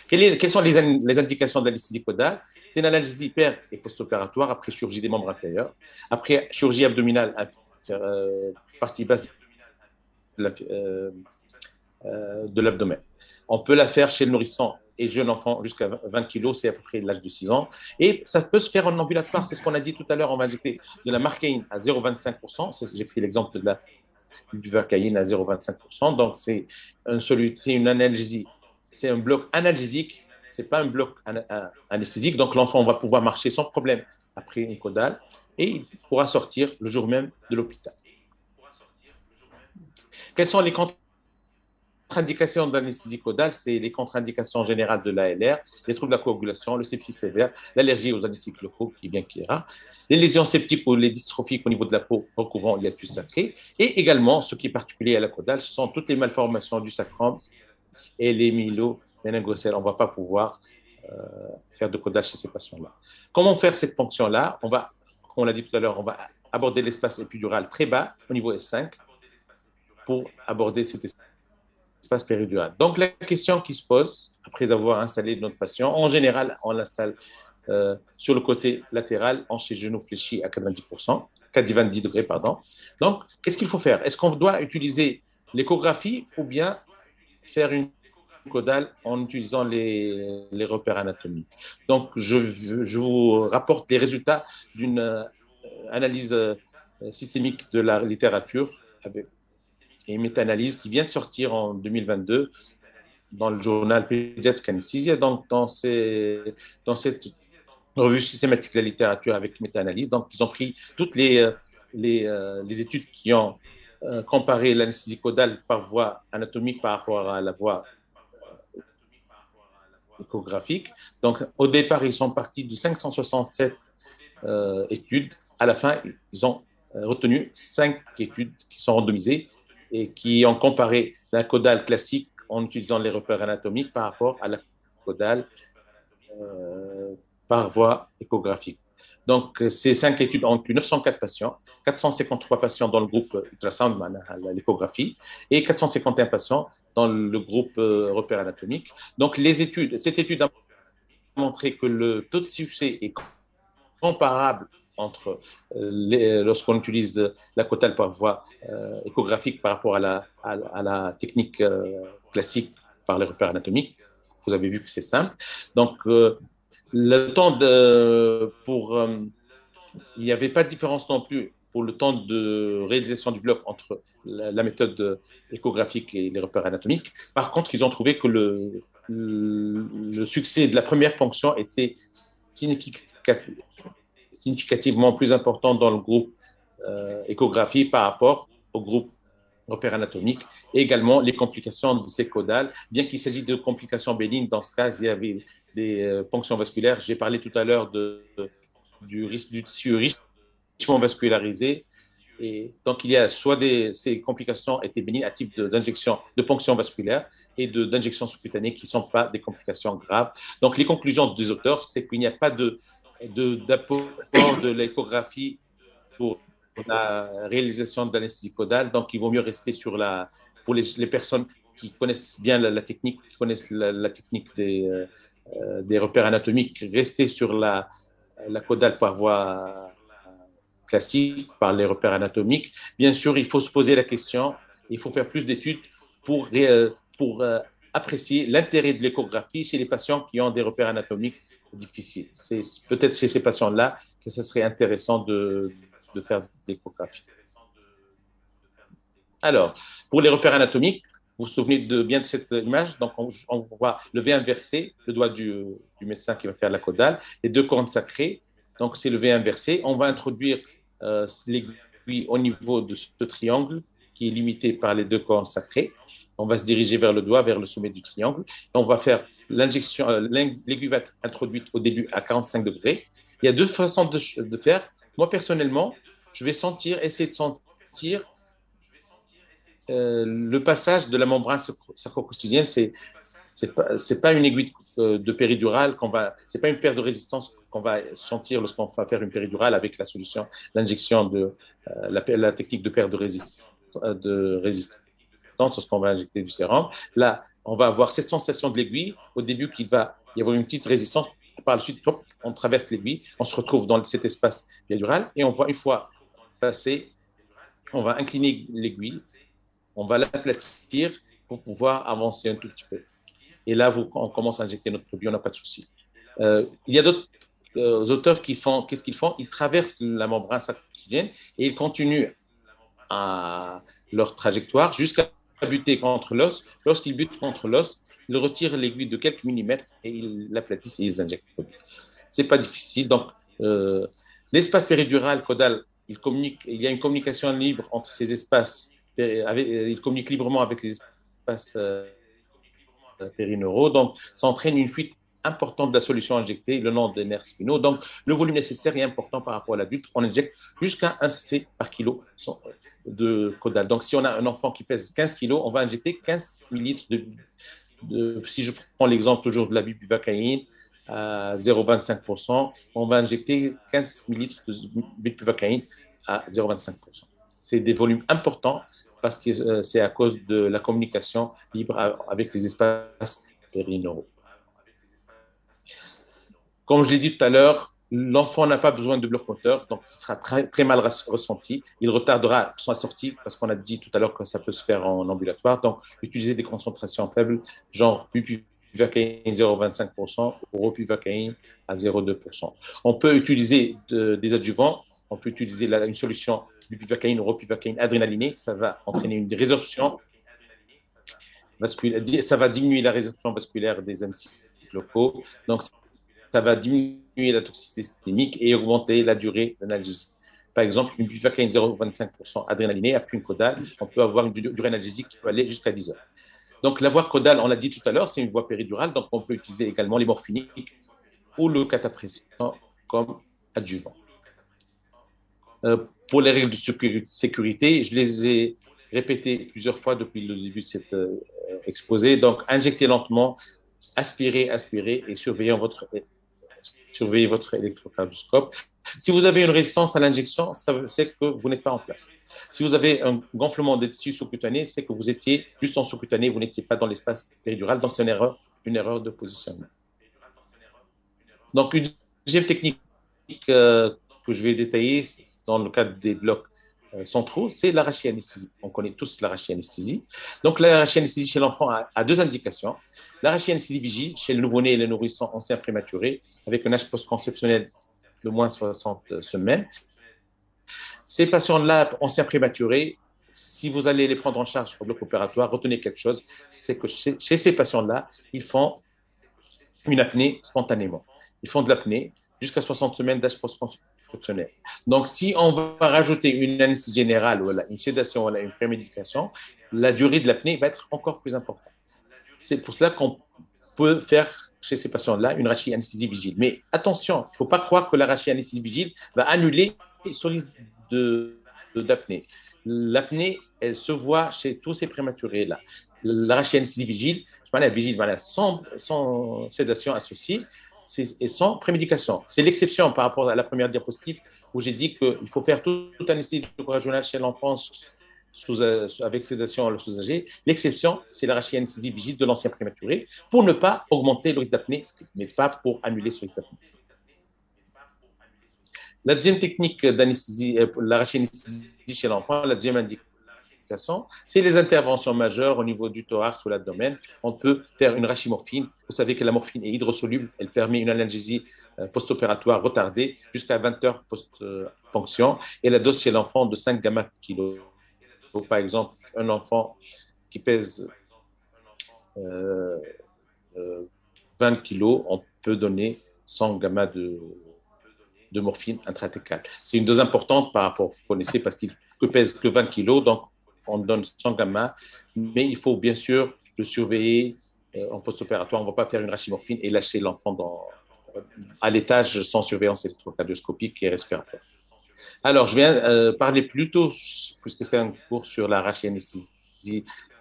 Quelles sont les indications de l'anesthésie caudale? C'est une analgésie per- et post-opératoire après chirurgie des membres inférieurs, après chirurgie abdominale, partie basse de l'abdomen. On peut la faire chez le nourrisson et jeune enfant jusqu'à 20 kg, c'est à peu près l'âge de 6 ans. Et ça peut se faire en ambulatoire, c'est ce qu'on a dit tout à l'heure, on va injecter de la marcaïne à 0,25%, j'ai pris l'exemple de la buvacaïne à 0,25%, donc c'est une analgésie, c'est un bloc analgésique, c'est pas un bloc anesthésique, donc l'enfant va pouvoir marcher sans problème après une caudale et il pourra sortir le jour même de l'hôpital. Quelles sont les contre-indications de l'anesthésie caudale? C'est les contre-indications générales de l'ALR, les troubles de la coagulation, le sepsis sévère, l'allergie aux anesthésiques locaux, qui est rare, les lésions septiques ou les dystrophiques au niveau de la peau recouvrant l'hiatus sacré, et également, ce qui est particulier à la caudale, ce sont toutes les malformations du sacrum et les myélo-méningocèles. On ne va pas pouvoir faire de caudale chez ces patients-là. Comment faire cette ponction-là? Comme on l'a dit tout à l'heure, on va aborder l'espace épidural très bas, au niveau S5, pour aborder cet espace péridural. Donc, la question qui se pose, après avoir installé notre patient, en général, on l'installe sur le côté latéral, hanche et genou fléchis à 90%, 90 degrés, pardon. Donc, qu'est-ce qu'il faut faire? Est-ce qu'on doit utiliser l'échographie ou bien faire une caudale en utilisant les repères anatomiques? Donc, je vous rapporte les résultats d'une analyse systémique de la littérature et une méta-analyse qui vient de sortir en 2022 dans le journal Pediatric Anesthesia. Donc, dans cette revue systématique de la littérature avec méta-analyse, donc ils ont pris toutes les études qui ont comparé l'anesthésie caudale par voie anatomique par rapport à la voie échographique. Donc, au départ, ils sont partis de 567 études. À la fin, ils ont retenu 5 études qui sont randomisées et qui ont comparé la caudale classique en utilisant les repères anatomiques par rapport à la caudale par voie échographique. Donc, ces 5 études ont inclus 904 patients, 453 patients dans le groupe ultrasound, l'échographie, et 451 patients dans le groupe repères anatomiques. Donc, cette étude a montré que le taux de succès est comparable entre lorsqu'on utilise la caudale par voie échographique par rapport à la technique classique par les repères anatomiques. Vous avez vu que c'est simple. Donc, le temps il n'y avait pas de différence non plus pour le temps de réalisation du bloc entre la méthode échographique et les repères anatomiques. Par contre, ils ont trouvé que le succès de la première ponction était significativement plus important dans le groupe échographie par rapport au groupe repères anatomiques, et également les complications de ces caudales. Bien qu'il s'agisse de complications bénignes, dans ce cas, il y avait des ponctions vasculaires. J'ai parlé tout à l'heure du tissu richement vascularisé. Et donc, il y a soit ces complications étaient bénignes à type d'injection, de ponction vasculaire et d'injection sous-cutanée qui ne sont pas des complications graves. Donc, les conclusions des auteurs, c'est qu'il n'y a pas d'apport de l'échographie pour la réalisation de l'anesthésie caudale. Donc, il vaut mieux rester pour les personnes qui connaissent bien la technique, qui connaissent la technique des repères anatomiques, rester sur la caudale par voie classique, par les repères anatomiques. Bien sûr, il faut se poser la question, il faut faire plus d'études pour apprécier l'intérêt de l'échographie chez les patients qui ont des repères anatomiques difficiles. C'est peut-être chez ces patients-là que ce serait intéressant de faire l'échographie. Alors, pour les repères anatomiques, vous vous souvenez bien de cette image. Donc, on voit le V inversé, le doigt du médecin qui va faire la caudale, les 2 cornes sacrées. Donc, c'est le V inversé. On va introduire l'aiguille au niveau de ce triangle qui est limité par les 2 cornes sacrées. On va se diriger vers le doigt, vers le sommet du triangle. Et on va faire l'injection. L'aiguille va être introduite au début à 45 degrés. Il y a 2 façons de faire. Moi, personnellement, je vais essayer de sentir le passage de la membrane sacro-coccygienne. C'est pas une aiguille de péridurale c'est pas une perte de résistance qu'on va sentir lorsqu'on va faire une péridurale avec la solution d'injection de la technique de perte de résistance lorsqu'on va injecter du sérum. Là, on va avoir cette sensation de l'aiguille au début qu'il va y avoir une petite résistance. Par la suite, on traverse l'aiguille, on se retrouve dans cet espace péridural et on voit une fois passé, on va incliner l'aiguille, on va l'aplatir pour pouvoir avancer un tout petit peu. Et là, on commence à injecter notre produit, on n'a pas de souci. Il y a d'autres auteurs qu'est-ce qu'ils font? Ils traversent la membrane sacro-coccygienne et ils continuent leur trajectoire jusqu'à buter contre l'os. Lorsqu'ils butent contre l'os, ils retirent l'aiguille de quelques millimètres et ils l'aplatissent et ils injectent le produit. C'est pas difficile. Donc, l'espace péridural caudal, il y a une communication libre entre ces espaces. Il communique librement avec les espaces périneuraux. Donc, ça entraîne une fuite importante de la solution injectée le long des nerfs spinaux. Donc, le volume nécessaire est important par rapport à l'adulte. On injecte jusqu'à 1 cc par kilo de caudal. Donc, si on a un enfant qui pèse 15 kg, on va injecter 15 millilitres si je prends l'exemple toujours de la bupivacaïne à 0,25%, on va injecter 15 millilitres de bupivacaïne à 0,25%. C'est des volumes importants parce que c'est à cause de la communication libre avec les espaces périneuraux. Comme je l'ai dit tout à l'heure, l'enfant n'a pas besoin de bloc moteur, donc il sera très, très mal ressenti. Il retardera sa sortie parce qu'on a dit tout à l'heure que ça peut se faire en ambulatoire. Donc, utiliser des concentrations faibles, genre bupivacaïne 0,25% ou ropivacaïne à 0,2%. On peut utiliser des adjuvants. On peut utiliser une solution bupivacaïne ou ropivacaïne adrénalinée, ça va entraîner une résorption vasculaire, ça va diminuer la résorption vasculaire des hémocytes locaux. Donc, ça va diminuer la toxicité systémique et augmenter la durée d'analgésie. Par exemple, une bupivacaïne 0,25% adrénalinée après une caudale, on peut avoir une durée analgésique qui peut aller jusqu'à 10 heures. Donc, la voie caudale, on l'a dit tout à l'heure, c'est une voie péridurale, donc on peut utiliser également les morphiniques ou le cataprésent comme adjuvant. Pour les règles de sécurité, je les ai répétées plusieurs fois depuis le début de cet exposé. Donc, injectez lentement, aspirez et surveillez votre électrocardioscope. Si vous avez une résistance à l'injection, c'est que vous n'êtes pas en place. Si vous avez un gonflement des tissus sous-cutanés, c'est que vous étiez juste en sous-cutané, vous n'étiez pas dans l'espace péridural, donc c'est une erreur de positionnement. Donc, une deuxième technique que je vais détailler dans le cadre des blocs centraux, c'est l'arrachianesthésie. On connaît tous l'arrachianesthésie. Donc, l'arrachianesthésie chez l'enfant a deux indications. L'arrachianesthésie vigile chez le nouveau-né et le nourrisson ancien prématuré, avec un âge post-conceptionnel de moins de 60 semaines. Ces patients-là, anciens prématurés, si vous allez les prendre en charge au bloc opératoire, retenez quelque chose, c'est que chez ces patients-là, ils font une apnée spontanément. Ils font de l'apnée jusqu'à 60 semaines d'âge post-conceptionnel. Donc, si on va rajouter une anesthésie générale, ou une sédation, ou une prémédication, la durée de l'apnée va être encore plus importante. C'est pour cela qu'on peut faire chez ces patients-là une rachianesthésie vigile. Mais attention, il ne faut pas croire que la rachianesthésie vigile va annuler sur risque d'apnée. L'apnée, elle se voit chez tous ces prématurés-là. La rachianesthésie vigile, sans sédation associée et sans prémédication. C'est l'exception par rapport à la première diapositive où j'ai dit qu'il faut faire toute anesthésie régionale chez l'enfant avec sédation sous-âgé. L'exception, c'est la rachianesthésie vigile de l'ancien prématuré pour ne pas augmenter le risque d'apnée, mais pas pour annuler ce risque d'apnée. La deuxième technique d'anesthésie, la rachianesthésie chez l'enfant, la deuxième indication, c'est les interventions majeures au niveau du thorax ou l'abdomen. On peut faire une rachimorphine. Vous savez que la morphine est hydrosoluble. Elle permet une analgésie post-opératoire retardée jusqu'à 20 heures post-ponction. Et la dose chez l'enfant de 5 gamma kilos. Par exemple, un enfant qui pèse 20 kilos, on peut donner 100 gamma de morphine intrathécale. C'est une dose importante par rapport, vous connaissez, parce qu'il ne pèse que 20 kilos, donc on donne 100 gamma, mais il faut bien sûr le surveiller en post-opératoire. On ne va pas faire une rachimorphine et lâcher l'enfant à l'étage sans surveillance électrocardioscopique et respiratoire. Alors, je viens parler plutôt, puisque c'est un cours sur la rachianesthésie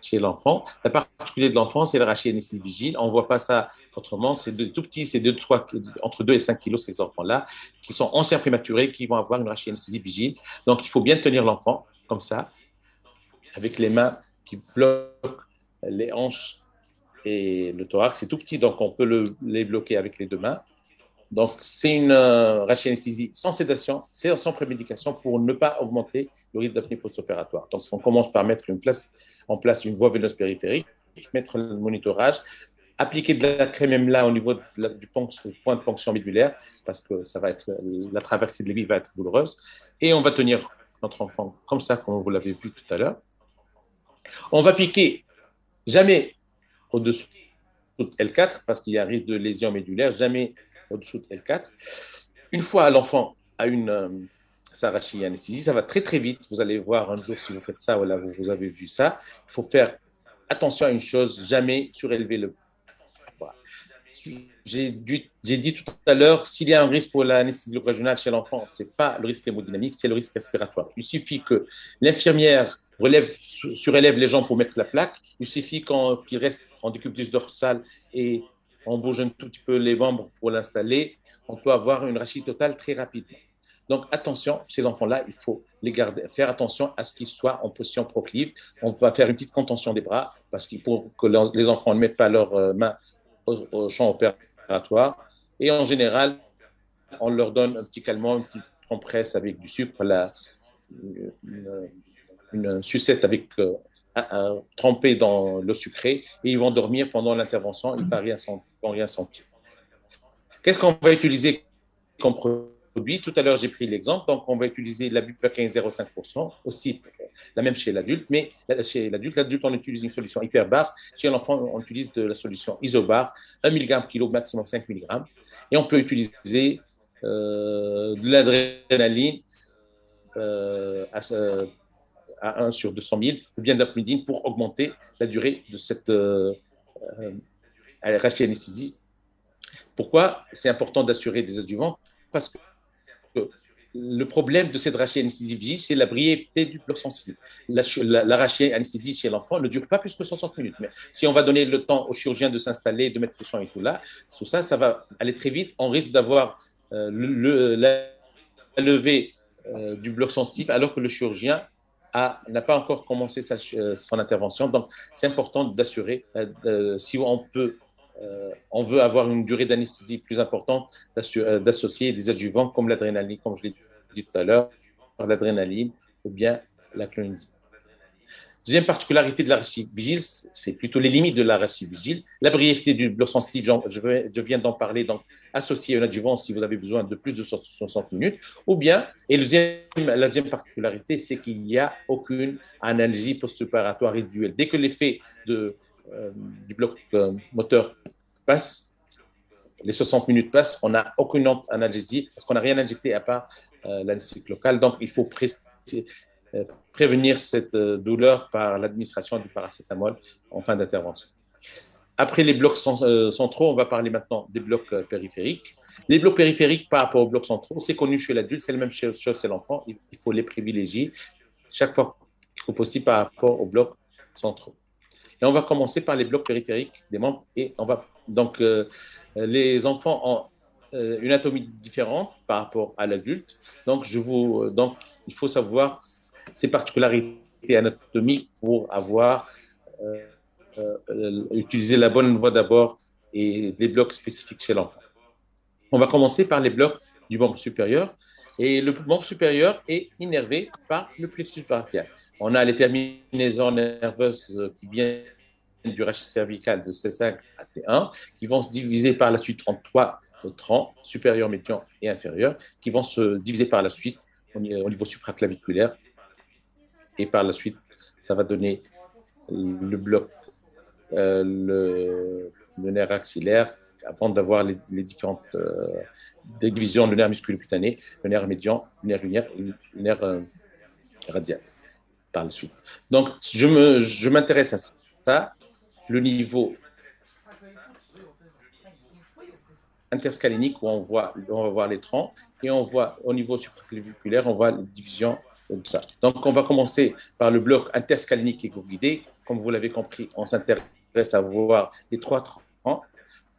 chez l'enfant. La particularité de l'enfant, c'est la rachianesthésie vigile. On ne voit pas ça autrement. C'est tout petit, c'est entre 2 et 5 kilos, ces enfants-là, qui sont anciens prématurés, qui vont avoir une rachianesthésie vigile. Donc, il faut bien tenir l'enfant, comme ça, avec les mains qui bloquent les hanches et le thorax. C'est tout petit, donc on peut les bloquer avec les deux mains. Donc, c'est une rachianesthésie sans sédation, sans prémédication pour ne pas augmenter le risque d'apnée post-opératoire. Donc, on commence par mettre en place une voie veineuse périphérique, mettre le monitorage, appliquer de la crème EMLA au niveau du point de ponction médulaire, parce que la traversée de l'aiguille va être douloureuse. Et on va tenir notre enfant comme ça, comme vous l'avez vu tout à l'heure. On va piquer jamais au-dessous de L4, parce qu'il y a un risque de lésion médulaire, jamais au-dessous de L4. Une fois l'enfant a sa rachianesthésie, ça va très très vite. Vous allez voir un jour si vous faites ça, voilà, vous avez vu ça. Il faut faire attention à une chose, jamais surélever le bras. J'ai dit tout à l'heure, s'il y a un risque pour l'anesthésie régionale chez l'enfant, ce n'est pas le risque hémodynamique, c'est le risque respiratoire. Il suffit que l'infirmière surélève les jambes pour mettre la plaque. Il suffit qu'il reste en décubitus dorsal et on bouge un tout petit peu les membres pour l'installer. On peut avoir une rachie totale très rapidement. Donc, attention, ces enfants-là, il faut les garder, faire attention à ce qu'ils soient en position proclive. On va faire une petite contention des bras pour que les enfants ne mettent pas leurs mains au champ opératoire. Et en général, on leur donne un petit calmant, une petite compresse avec du sucre, une sucette trempée dans l'eau sucrée, et ils vont dormir pendant l'intervention, ils vont rien sentir. Qu'est-ce qu'on va utiliser comme produit. Tout à l'heure, j'ai pris l'exemple. Donc, on va utiliser la buprenorphine 0,5%, aussi la même chez l'adulte, mais chez l'adulte, on utilise une solution hyperbare. Chez l'enfant, on utilise de la solution isobare, 1 mg kilo, maximum 5 mg. Et on peut utiliser de l'adrénaline à 1 sur 200 000, ou bien de la clonidine pour augmenter la durée de cette rachianesthésie. Pourquoi c'est important d'assurer des adjuvants? Parce que le problème de cette rachianesthésie vigile, c'est la brièveté du bloc sensible. La rachianesthésie chez l'enfant ne dure pas plus que 60 minutes. Mais si on va donner le temps au chirurgien de s'installer, de mettre ses soins et tout là, tout ça, ça va aller très vite. On risque d'avoir la levée du bloc sensible alors que le chirurgien n'a pas encore commencé son intervention. Donc, c'est important d'assurer, si on veut avoir une durée d'anesthésie plus importante, d'associer des adjuvants comme l'adrénaline, comme je l'ai dit tout à l'heure, l'adrénaline ou bien la clonidine. Deuxième particularité de la rachis-vigile, c'est plutôt les limites de la rachis-vigile. La brièveté du bloc sensible, je viens d'en parler, donc associer un adjuvant si vous avez besoin de plus de 60 minutes. Ou bien, et la deuxième particularité, c'est qu'il n'y a aucune analgésie post-opératoire résiduelle. Dès que l'effet du bloc moteur passe, les 60 minutes passent, on n'a aucune analgésie parce qu'on n'a rien injecté à part l'anesthésique locale. Donc, il faut prévenir cette douleur par l'administration du paracétamol en fin d'intervention. Après les blocs centraux, on va parler maintenant des blocs périphériques. Les blocs périphériques par rapport aux blocs centraux, c'est connu chez l'adulte, c'est la même chose chez l'enfant. Il faut les privilégier chaque fois qu'il possible par rapport aux blocs centraux. Et on va commencer par les blocs périphériques des membres. Et on va donc les enfants ont une anatomie différente par rapport à l'adulte. Donc il faut savoir ces particularités anatomiques pour avoir utilisé la bonne voie d'abord et des blocs spécifiques chez l'enfant. On va commencer par les blocs du membre supérieur. Et le membre supérieur est innervé par le plexus brachial. On a les terminaisons nerveuses qui viennent du rachis cervical de C5 à T1, qui vont se diviser par la suite en 3 troncs, supérieur, médian et inférieur, qui vont se diviser par la suite au niveau supraclaviculaire. Et par la suite, ça va donner le bloc, le nerf axillaire, avant d'avoir les différentes divisions, le nerf musculocutané, le nerf médian, le nerf lunaire et le nerf radial par la suite. Donc, je m'intéresse à ça, le niveau interscalénique où on va voir les troncs et on voit au niveau supraclaviculaire, on voit les divisions de ça. Donc, on va commencer par le bloc interscalénique éco-guidé. Comme vous l'avez compris, on s'intéresse à voir les 3 troncs.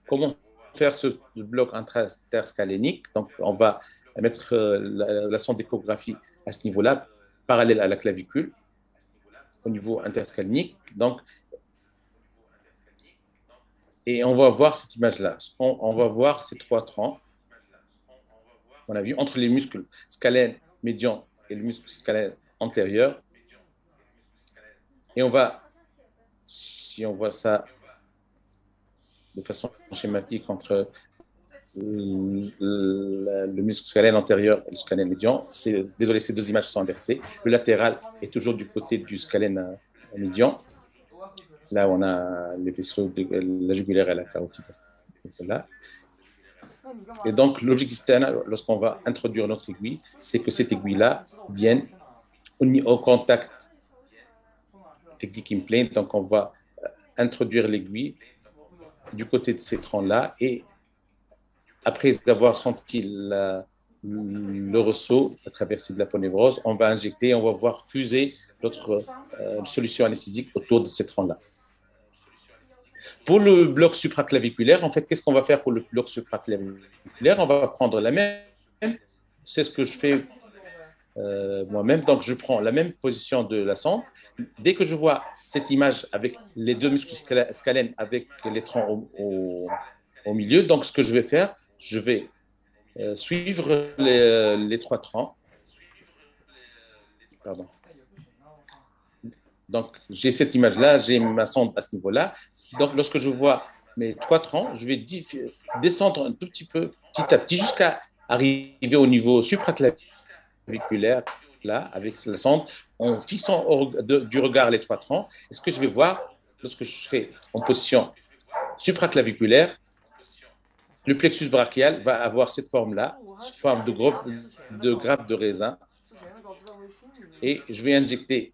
Comment faire ce bloc interscalénique? Donc, on va mettre la sonde d'échographie à ce niveau-là, parallèle à la clavicule, au niveau interscalénique. Donc, et on va voir cette image-là. On va voir ces 3 troncs. On a vu entre les muscles scalènes médians et le muscle scalène antérieur. Et on va, si on voit ça de façon schématique entre le muscle scalène antérieur et le scalène médian, désolé, ces 2 images sont inversées. Le latéral est toujours du côté du scalène médian. Là, on a les vaisseaux, la jugulaire et la carotide. Là. Et donc, l'objectif, lorsqu'on va introduire notre aiguille, c'est que cette aiguille-là vienne au contact technique implant. Donc, on va introduire l'aiguille du côté de ces troncs-là et après avoir senti le ressaut, la traversée de la ponévrose, on va injecter, on va voir fuser notre solution anesthésique autour de ces troncs-là. Pour le bloc supraclaviculaire, en fait, qu'est-ce qu'on va faire pour le bloc supraclaviculaire? On va prendre la même, c'est ce que je fais moi-même. Donc, je prends la même position de la sonde. Dès que je vois cette image avec les 2 muscles scalènes avec les troncs au milieu, donc ce que je vais faire, je vais suivre les 3 troncs. Pardon. Donc, j'ai cette image-là, j'ai ma sonde à ce niveau-là. Donc, lorsque je vois mes 3 troncs, je vais descendre un tout petit peu, petit à petit, jusqu'à arriver au niveau supraclaviculaire, là, avec la sonde, en fixant du regard les trois troncs. Et ce que je vais voir, lorsque je serai en position supraclaviculaire, le plexus brachial va avoir cette forme-là, forme de grappe de raisin. Et je vais injecter,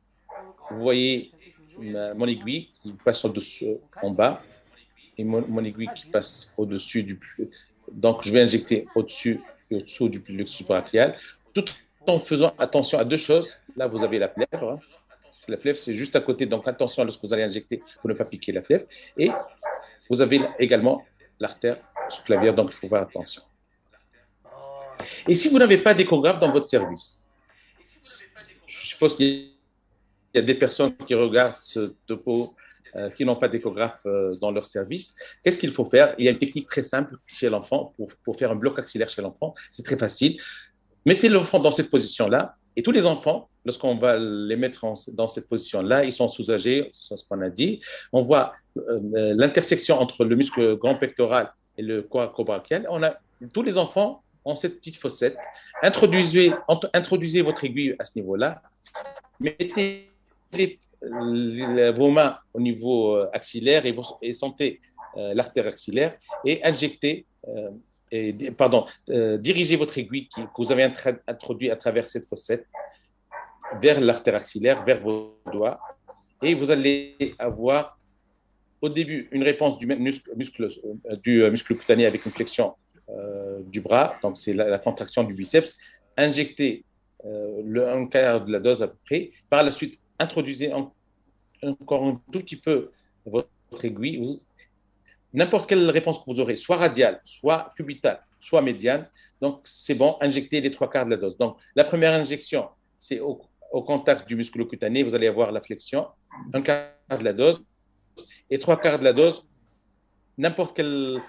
vous voyez mon aiguille qui passe en bas et mon aiguille qui passe au-dessus du. Donc, je vais injecter au-dessus et au-dessous du plexus brachial, tout en faisant attention à deux choses. Là, vous avez la plèvre. La plèvre, c'est juste à côté. Donc, attention lorsque vous allez injecter pour ne pas piquer la plèvre. Et vous avez également l'artère sous-clavière, donc il faut faire attention. Et si vous n'avez pas d'échographe dans votre service, je suppose qu'il y a des personnes qui regardent ce topo qui n'ont pas d'échographe dans leur service. Qu'est-ce qu'il faut faire? Il y a une technique très simple chez l'enfant pour faire un bloc axillaire chez l'enfant. C'est très facile. Mettez l'enfant dans cette position-là. Et tous les enfants, lorsqu'on va les mettre dans cette position-là, ils sont sous-âgés, c'est ce qu'on a dit. On voit l'intersection entre le muscle grand pectoral et le coracobrachial. Tous les enfants ont cette petite fossette. Introduisez votre aiguille à ce niveau-là. Mettez vos mains au niveau axillaire et sentez l'artère axillaire et injectez, dirigez votre aiguille que vous avez introduite à travers cette fossette vers l'artère axillaire, vers vos doigts, et vous allez avoir au début une réponse du muscle cutané avec une flexion du bras, donc c'est la contraction du biceps. Injectez un quart de la dose à peu près. Par la suite, introduisez encore un tout petit peu votre aiguille. N'importe quelle réponse que vous aurez, soit radiale, soit cubitale, soit médiane, donc c'est bon, injectez les trois quarts de la dose. Donc la première injection, c'est au contact du muscle cutané, vous allez avoir la flexion, un quart de la dose, et trois quarts de la dose,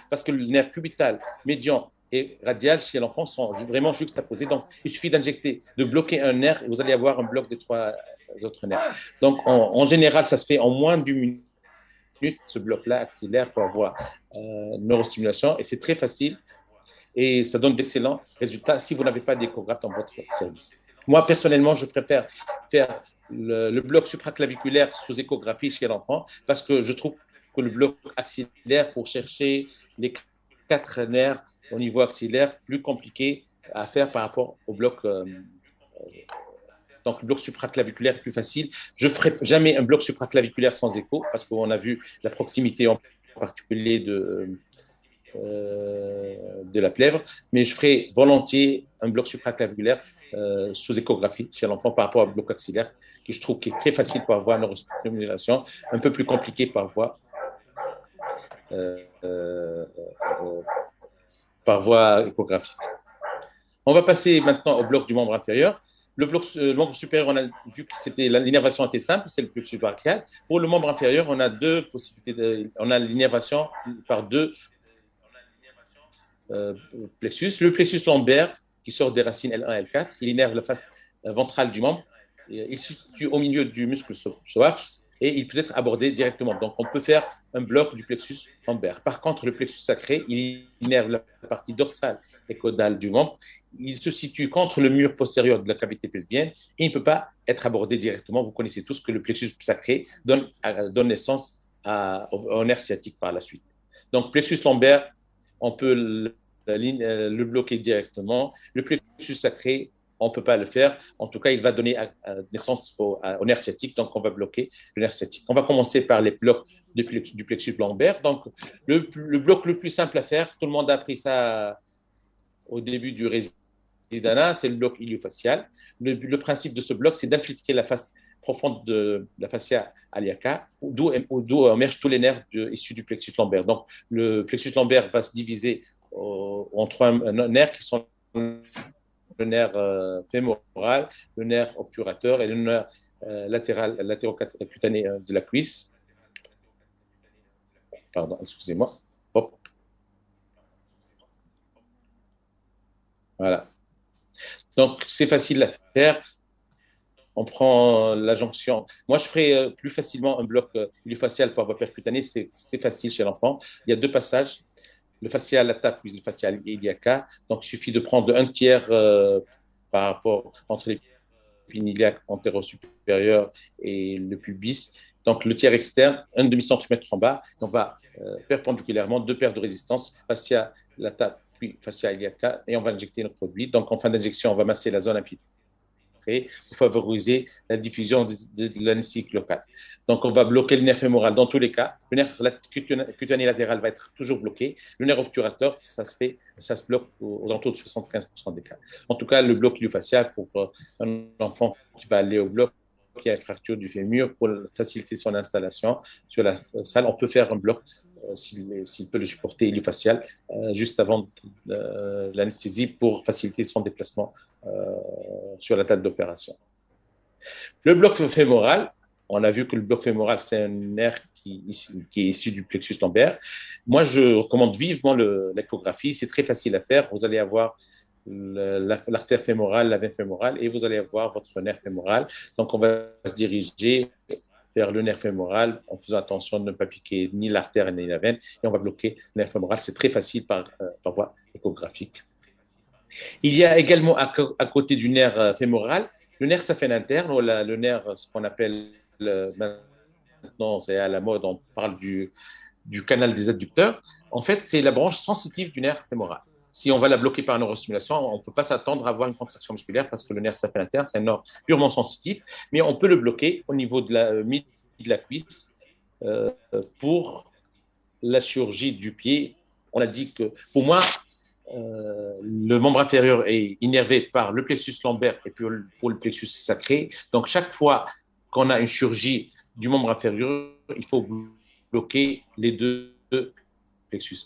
parce que le nerf cubital, médian et radial chez l'enfant sont vraiment juxtaposés. Donc, il suffit de bloquer un nerf et vous allez avoir un bloc des trois autres nerfs. Donc, en général, ça se fait en moins d'une minute, ce bloc-là axillaire pour avoir neurostimulation. Et c'est très facile et ça donne d'excellents résultats si vous n'avez pas d'échographe dans votre service. Moi, personnellement, je préfère faire le bloc supraclaviculaire sous échographie chez l'enfant parce que je trouve que le bloc axillaire pour chercher les quatre nerfs au niveau axillaire plus compliqué à faire par rapport au bloc. Donc, le bloc supraclaviculaire est plus facile. Je ne ferai jamais un bloc supraclaviculaire sans écho parce qu'on a vu la proximité en particulier de la plèvre, mais je ferai volontiers un bloc supraclaviculaire sous échographie chez l'enfant par rapport au bloc axillaire, que je trouve qui est très facile pour avoir une neurostimulation, un peu plus compliqué par voie échographique. On va passer maintenant au bloc du membre inférieur. Le membre supérieur, on a vu que l'innervation était simple, c'est le plexus brachial. Pour le membre inférieur, on a deux possibilités. On a l'innervation par deux plexus. Le plexus lombaire, qui sort des racines L1 et L4, il innerve la face ventrale du membre. Il se situe au milieu du muscle psoas et il peut être abordé directement. Donc, on peut faire un bloc du plexus lombaire. Par contre, le plexus sacré, il innerve la partie dorsale et caudale du membre. Il se situe contre le mur postérieur de la cavité pelvienne et il ne peut pas être abordé directement. Vous connaissez tous que le plexus sacré donne naissance au nerf sciatique par la suite. Donc, plexus lombaire, on peut le bloquer directement. Le plexus sacré, on ne peut pas le faire. En tout cas, il va donner naissance au nerf sciatique, donc on va bloquer le nerf sciatique. On va commencer par les blocs du plexus lombaire. Donc, le bloc le plus simple à faire, tout le monde a appris ça au début du Résidana, c'est le bloc iliofacial. Le principe de ce bloc, c'est d'infiltrer la face profonde de la fascia iliaca, d'où émergent tous les nerfs issus du plexus lombaire. Donc, le plexus lombaire va se diviser en trois nerfs qui sont le nerf fémoral, le nerf obturateur et le nerf latérocutané de la cuisse. Pardon, excusez-moi. Hop. Voilà. Donc, c'est facile à faire. On prend la jonction. Moi, je ferai plus facilement un bloc iliofacial par voie percutanée. C'est facile chez l'enfant. Il y a deux passages. le fascial lata puis le fascial iliaca. Donc, il suffit de prendre un tiers par rapport entre l'épine iliaque antéro-supérieure et le pubis. Donc, le tiers externe, un demi-centimètre en bas. On va perpendiculairement, deux paires de résistance, fascia lata puis fascia iliaca, et on va injecter notre produit. Donc, en fin d'injection, on va masser la zone infiltrée pour favoriser la diffusion de l'anesthésie locale. Donc, on va bloquer le nerf fémoral dans tous les cas. Le nerf cutané latéral va être toujours bloqué. Le nerf obturateur, ça se bloque aux alentours de 75% des cas. En tout cas, le bloc iliofacial pour un enfant qui va aller au bloc, qui a une fracture du fémur, pour faciliter son installation sur la salle, on peut faire un bloc s'il peut le supporter iliofacial juste avant l'anesthésie pour faciliter son déplacement sur la table d'opération. Le bloc fémoral, on a vu que le bloc fémoral, c'est un nerf qui est issu du plexus lombaire. Moi, je recommande vivement l'échographie. C'est très facile à faire. Vous allez avoir l'artère fémorale, la veine fémorale, et vous allez avoir votre nerf fémoral. Donc, on va se diriger vers le nerf fémoral en faisant attention de ne pas piquer ni l'artère ni la veine, et on va bloquer le nerf fémoral. C'est très facile par voie échographique. Il y a également à côté du nerf fémoral, le nerf saphène interne, ou le nerf, ce qu'on appelle maintenant, c'est à la mode, on parle du canal des adducteurs. En fait, c'est la branche sensitive du nerf fémoral. Si on va la bloquer par neurostimulation, on ne peut pas s'attendre à avoir une contraction musculaire parce que le nerf saphène interne, c'est un nerf purement sensitif, mais on peut le bloquer au niveau de la midi de la cuisse pour la chirurgie du pied. On a dit que, pour moi, le membre inférieur est innervé par le plexus lombaire et pour le plexus sacré. Donc, chaque fois qu'on a une chirurgie du membre inférieur, il faut bloquer les deux plexus.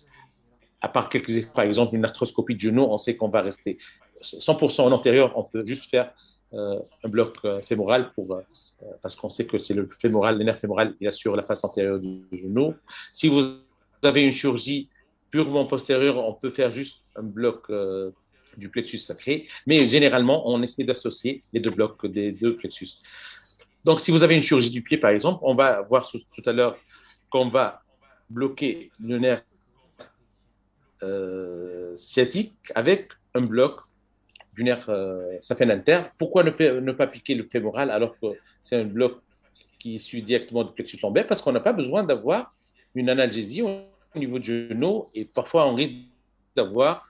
À part quelques effets, par exemple, une arthroscopie de genou, on sait qu'on va rester 100% en antérieur, on peut juste faire un bloc fémoral parce qu'on sait que c'est le nerf fémoral, il assure la face antérieure du genou. Si vous avez une chirurgie purement postérieure, on peut faire juste un bloc du plexus sacré, mais généralement, on essaie d'associer les deux blocs des deux plexus. Donc, si vous avez une chirurgie du pied, par exemple, on va voir tout à l'heure qu'on va bloquer le nerf sciatique avec un bloc du nerf saphène interne. Pourquoi ne pas piquer le fémoral alors que c'est un bloc qui est issu directement du plexus lombaire? Parce qu'on n'a pas besoin d'avoir une analgésie au niveau du genou et parfois on risque d'avoir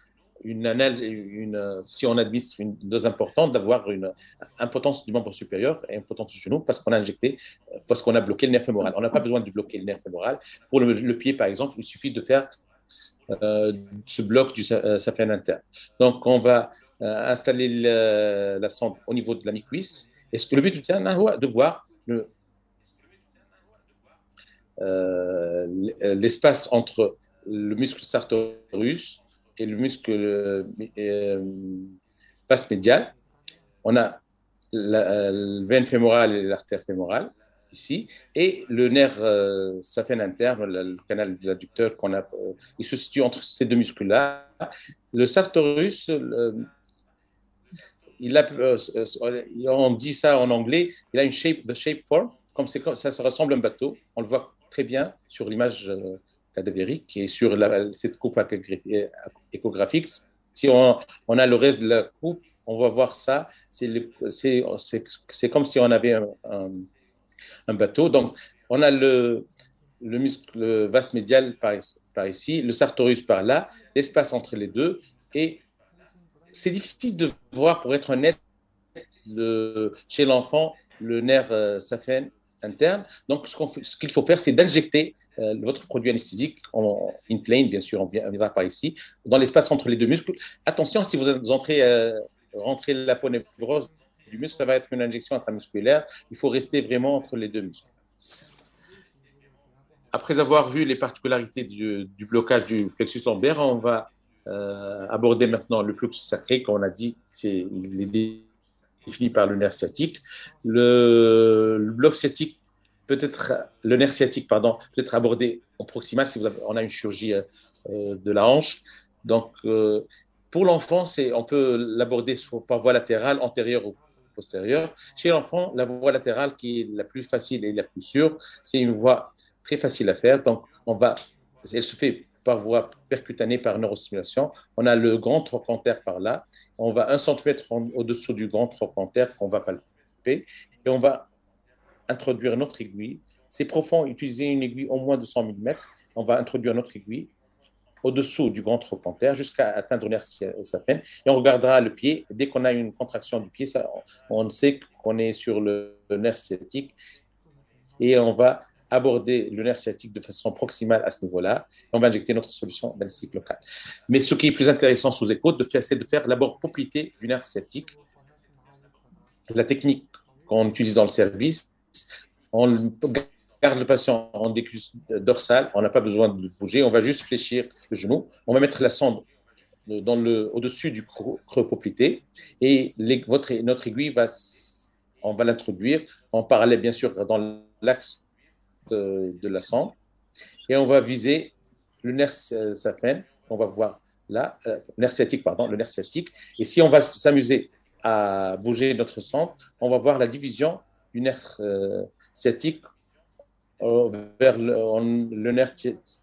si on administre une dose importante, d'avoir une impotence du membre supérieur et impotence du genou parce qu'on a injecté, parce qu'on a bloqué le nerf fémoral. On n'a pas besoin de bloquer le nerf fémoral. Pour le pied, par exemple, il suffit de faire ce bloc du saphène interne. Donc, on va installer la sonde au niveau de la mi-cuisse. Est-ce que le but est de voir l'espace entre le muscle sartorius et le muscle face médial? On a la veine fémorale et l'artère fémorale ici, et le nerf saphène interne, le canal de l'adducteur il se situe entre ces deux muscles-là. Le sartorius, on dit ça en anglais, il a une the shape form, comme ça ressemble à un bateau. On le voit très bien sur l'image cadavérique et sur cette coupe échographique. Si on a le reste de la coupe, on va voir ça. C'est comme si on avait un bateau. Donc, on a le muscle vaste médial par ici, le sartorius par là, l'espace entre les deux. Et c'est difficile de voir, pour être honnête, chez l'enfant, le nerf saphène interne. Donc, ce qu'il faut faire, c'est d'injecter votre produit anesthésique in plane, bien sûr, on viendra par ici, dans l'espace entre les deux muscles. Attention, si vous rentrez la ponévrose du muscle, ça va être une injection intramusculaire. Il faut rester vraiment entre les deux muscles. Après avoir vu les particularités du blocage du plexus lombaire, on va aborder maintenant le plexus sacré, comme on a dit, il est défini par le nerf sciatique. Le bloc sciatique le nerf sciatique, peut être abordé en proximal si on a une chirurgie de la hanche. Donc, pour l'enfant, on peut l'aborder par voie latérale, antérieure ou postérieure. Chez l'enfant, la voie latérale qui est la plus facile et la plus sûre, c'est une voie très facile à faire. Donc, elle se fait par voie percutanée par neurostimulation. On a le grand trochanter par là. On va 1 cm au-dessous du grand trochanter qu'on va palper et on va introduire notre aiguille. C'est profond, utiliser une aiguille au moins de 100 mm. On va introduire notre aiguille au-dessous du grand trochanter jusqu'à atteindre nerf saphène. Et on regardera le pied. Dès qu'on a une contraction du pied, on sait qu'on est sur le nerf sciatique et on va aborder le nerf sciatique de façon proximale à ce niveau-là. On va injecter notre solution d'anesthésie locale. Mais ce qui est plus intéressant sous écoute, c'est de faire l'abord poplité du nerf sciatique. La technique qu'on utilise dans le service, on garde le patient en déclus dorsal, on n'a pas besoin de bouger, on va juste fléchir le genou, on va mettre la sonde au-dessus du creux poplité et notre aiguille, on va l'introduire en parallèle, bien sûr, dans l'axe de la sonde et on va viser le nerf saphène, on va voir là, nerf sciatique, pardon, le nerf sciatique. Et si on va s'amuser à bouger notre sonde, on va voir la division du nerf sciatique vers le nerf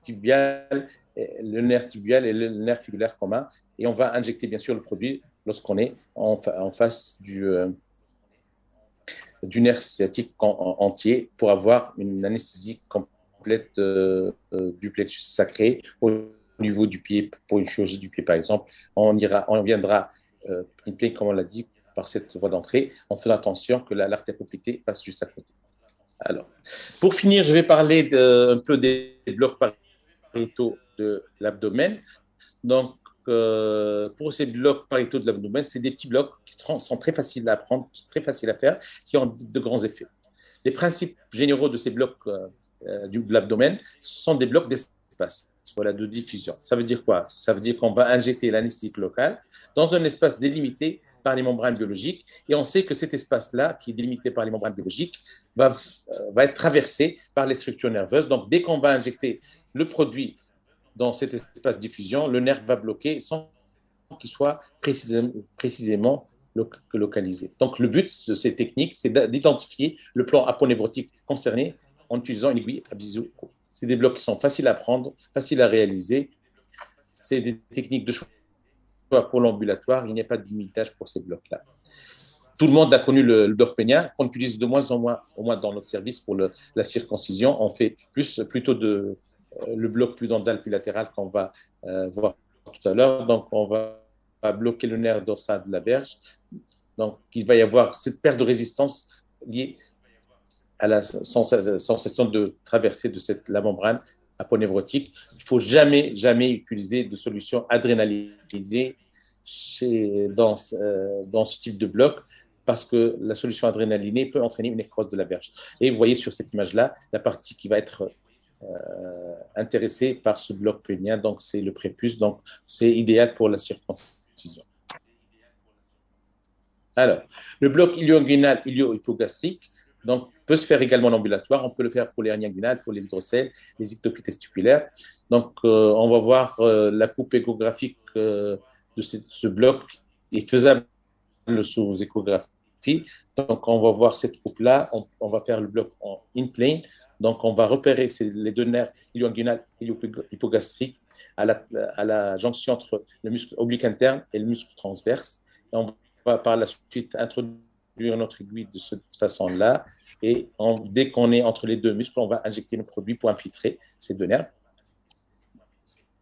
tibial, le nerf tibial et le nerf fibulaire commun. Et on va injecter bien sûr le produit lorsqu'on est en face du nerf sciatique entier pour avoir une anesthésie complète du plexus sacré au niveau du pied, pour une chirurgie du pied par exemple. On viendra implanter, comme on l'a dit, par cette voie d'entrée, en faisant attention que l'artère poplitée passe juste à côté. Alors, pour finir, je vais parler un peu des blocs pariétaux de l'abdomen. Donc, pour ces blocs pariétaux de l'abdomen, c'est des petits blocs qui sont très faciles à apprendre, très faciles à faire, qui ont de grands effets. Les principes généraux de ces blocs de l'abdomen, ce sont des blocs d'espace, voilà, de diffusion. Ça veut dire quoi? Ça veut dire qu'on va injecter l'anesthésie locale dans un espace délimité par les membranes biologiques, et on sait que cet espace-là, qui est délimité par les membranes biologiques, va être traversé par les structures nerveuses. Donc, dès qu'on va injecter le produit dans cet espace de diffusion, le nerf va bloquer sans qu'il soit précisément localisé. Donc, le but de ces techniques, c'est d'identifier le plan aponévrotique concerné en utilisant une aiguille à bisou. C'est des blocs qui sont faciles à prendre, faciles à réaliser. C'est des techniques de choix pour l'ambulatoire. Il n'y a pas de limitage pour ces blocs-là. Tout le monde a connu le bloc pénial, qu'on utilise de moins en moins, au moins dans notre service pour la circoncision. On fait plutôt le bloc pudendal puis latéral qu'on va voir tout à l'heure. Donc, on va bloquer le nerf dorsal de la verge. Donc, il va y avoir cette perte de résistance liée à la sensation de traversée de la membrane aponévrotique. Il ne faut jamais utiliser de solution adrénalinée dans ce type de bloc, parce que la solution adrénalinée peut entraîner une nécrose de la verge. Et vous voyez sur cette image-là, la partie qui va être intéressée par ce bloc pénien, donc c'est le prépuce, donc c'est idéal pour la circoncision. Alors, le bloc ilio-inguinal, ilio-hypogastrique, donc peut se faire également en ambulatoire. On peut le faire pour les hernies inguinales, pour les hydrocèles, les ectopies testiculaires. Donc, on va voir la coupe échographique de ce bloc est faisable sous échographie. Donc, on va voir cette coupe-là. On va faire le bloc en in-plane. Donc, on va repérer les deux nerfs ilio-inguinal et ilio-hypogastrique à la jonction entre le muscle oblique interne et le muscle transverse. Et on va par la suite introduire notre aiguille de cette façon-là. Et dès qu'on est entre les deux muscles, on va injecter le produit pour infiltrer ces deux nerfs.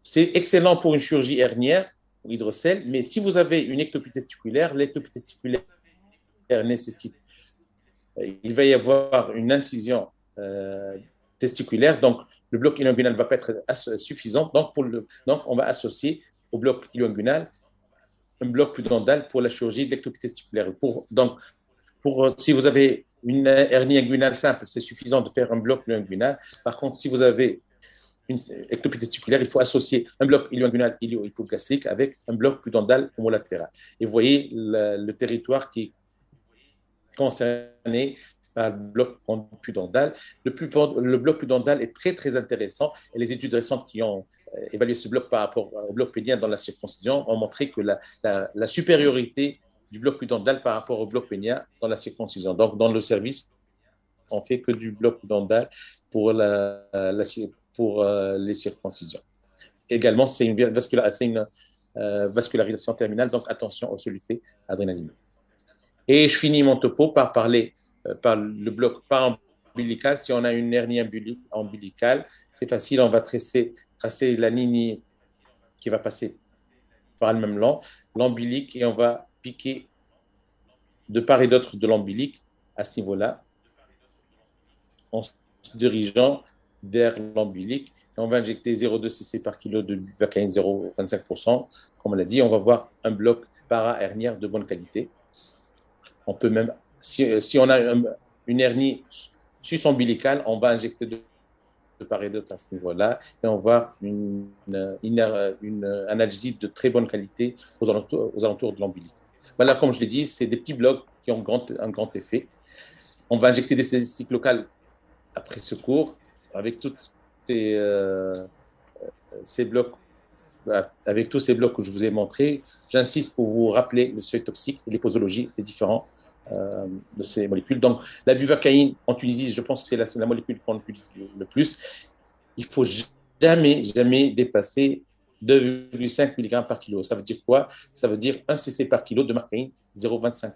C'est excellent pour une chirurgie hernière ou hydrocèle, mais si vous avez une ectopie testiculaire, l'ectopie testiculaire nécessite, il va y avoir une incision testiculaire, donc le bloc ilio-inguinal ne va pas être suffisant, donc on va associer au bloc ilio-inguinal un bloc pudendal pour la chirurgie de l'ectopie testiculaire. Si vous avez une hernie inguinale simple, c'est suffisant de faire un bloc ilio-inguinal. Par contre, si vous avez une ectopie testiculaire, il faut associer un bloc ilio-inguinal ilio-hypogastrique avec un bloc pudendal homolatéral. Et vous voyez le territoire qui est concerné par le bloc pudendal. Le bloc pudendal est très, très intéressant, et les études récentes qui ont évalué ce bloc par rapport au bloc pédien dans la circoncision ont montré que la supériorité du bloc pudendal par rapport au bloc pénien dans la circoncision. Donc, dans le service, on ne fait que du bloc pudendal pour les circoncisions. également, c'est une vascularisation terminale, donc attention au soluté adrénaline. Et je finis mon topo par parler par le bloc paraombilical. Si on a une hernie ombilicale, c'est facile, on va tracer la ligne qui va passer par le même l'ombilique, et on va piquer de part et d'autre de l'ombilique à ce niveau-là, en se dirigeant vers l'ombilique. Et on va injecter 0,2 cc par kilo de buvacaïne, 0,25%. Comme on l'a dit, on va voir un bloc para-hernière de bonne qualité. On peut même, si on a une hernie sus-ombilicale, on va injecter de part et d'autre à ce niveau-là, et on voit une analgésie de très bonne qualité aux alentours de l'ombilique. Voilà, comme je l'ai dit, c'est des petits blocs qui ont un grand effet. On va injecter des anesthésies locales après ce cours, avec ces blocs, avec tous ces blocs que je vous ai montrés. J'insiste pour vous rappeler le seuil toxique et les posologies des différents de ces molécules. Donc, la buvacaïne en Tunisie, je pense que c'est la molécule qu'on utilise le plus. Il ne faut jamais dépasser 2,5 mg par kilo. Ça veut dire quoi? Ça veut dire 1 cc par kilo de marcaïne, 0,25%.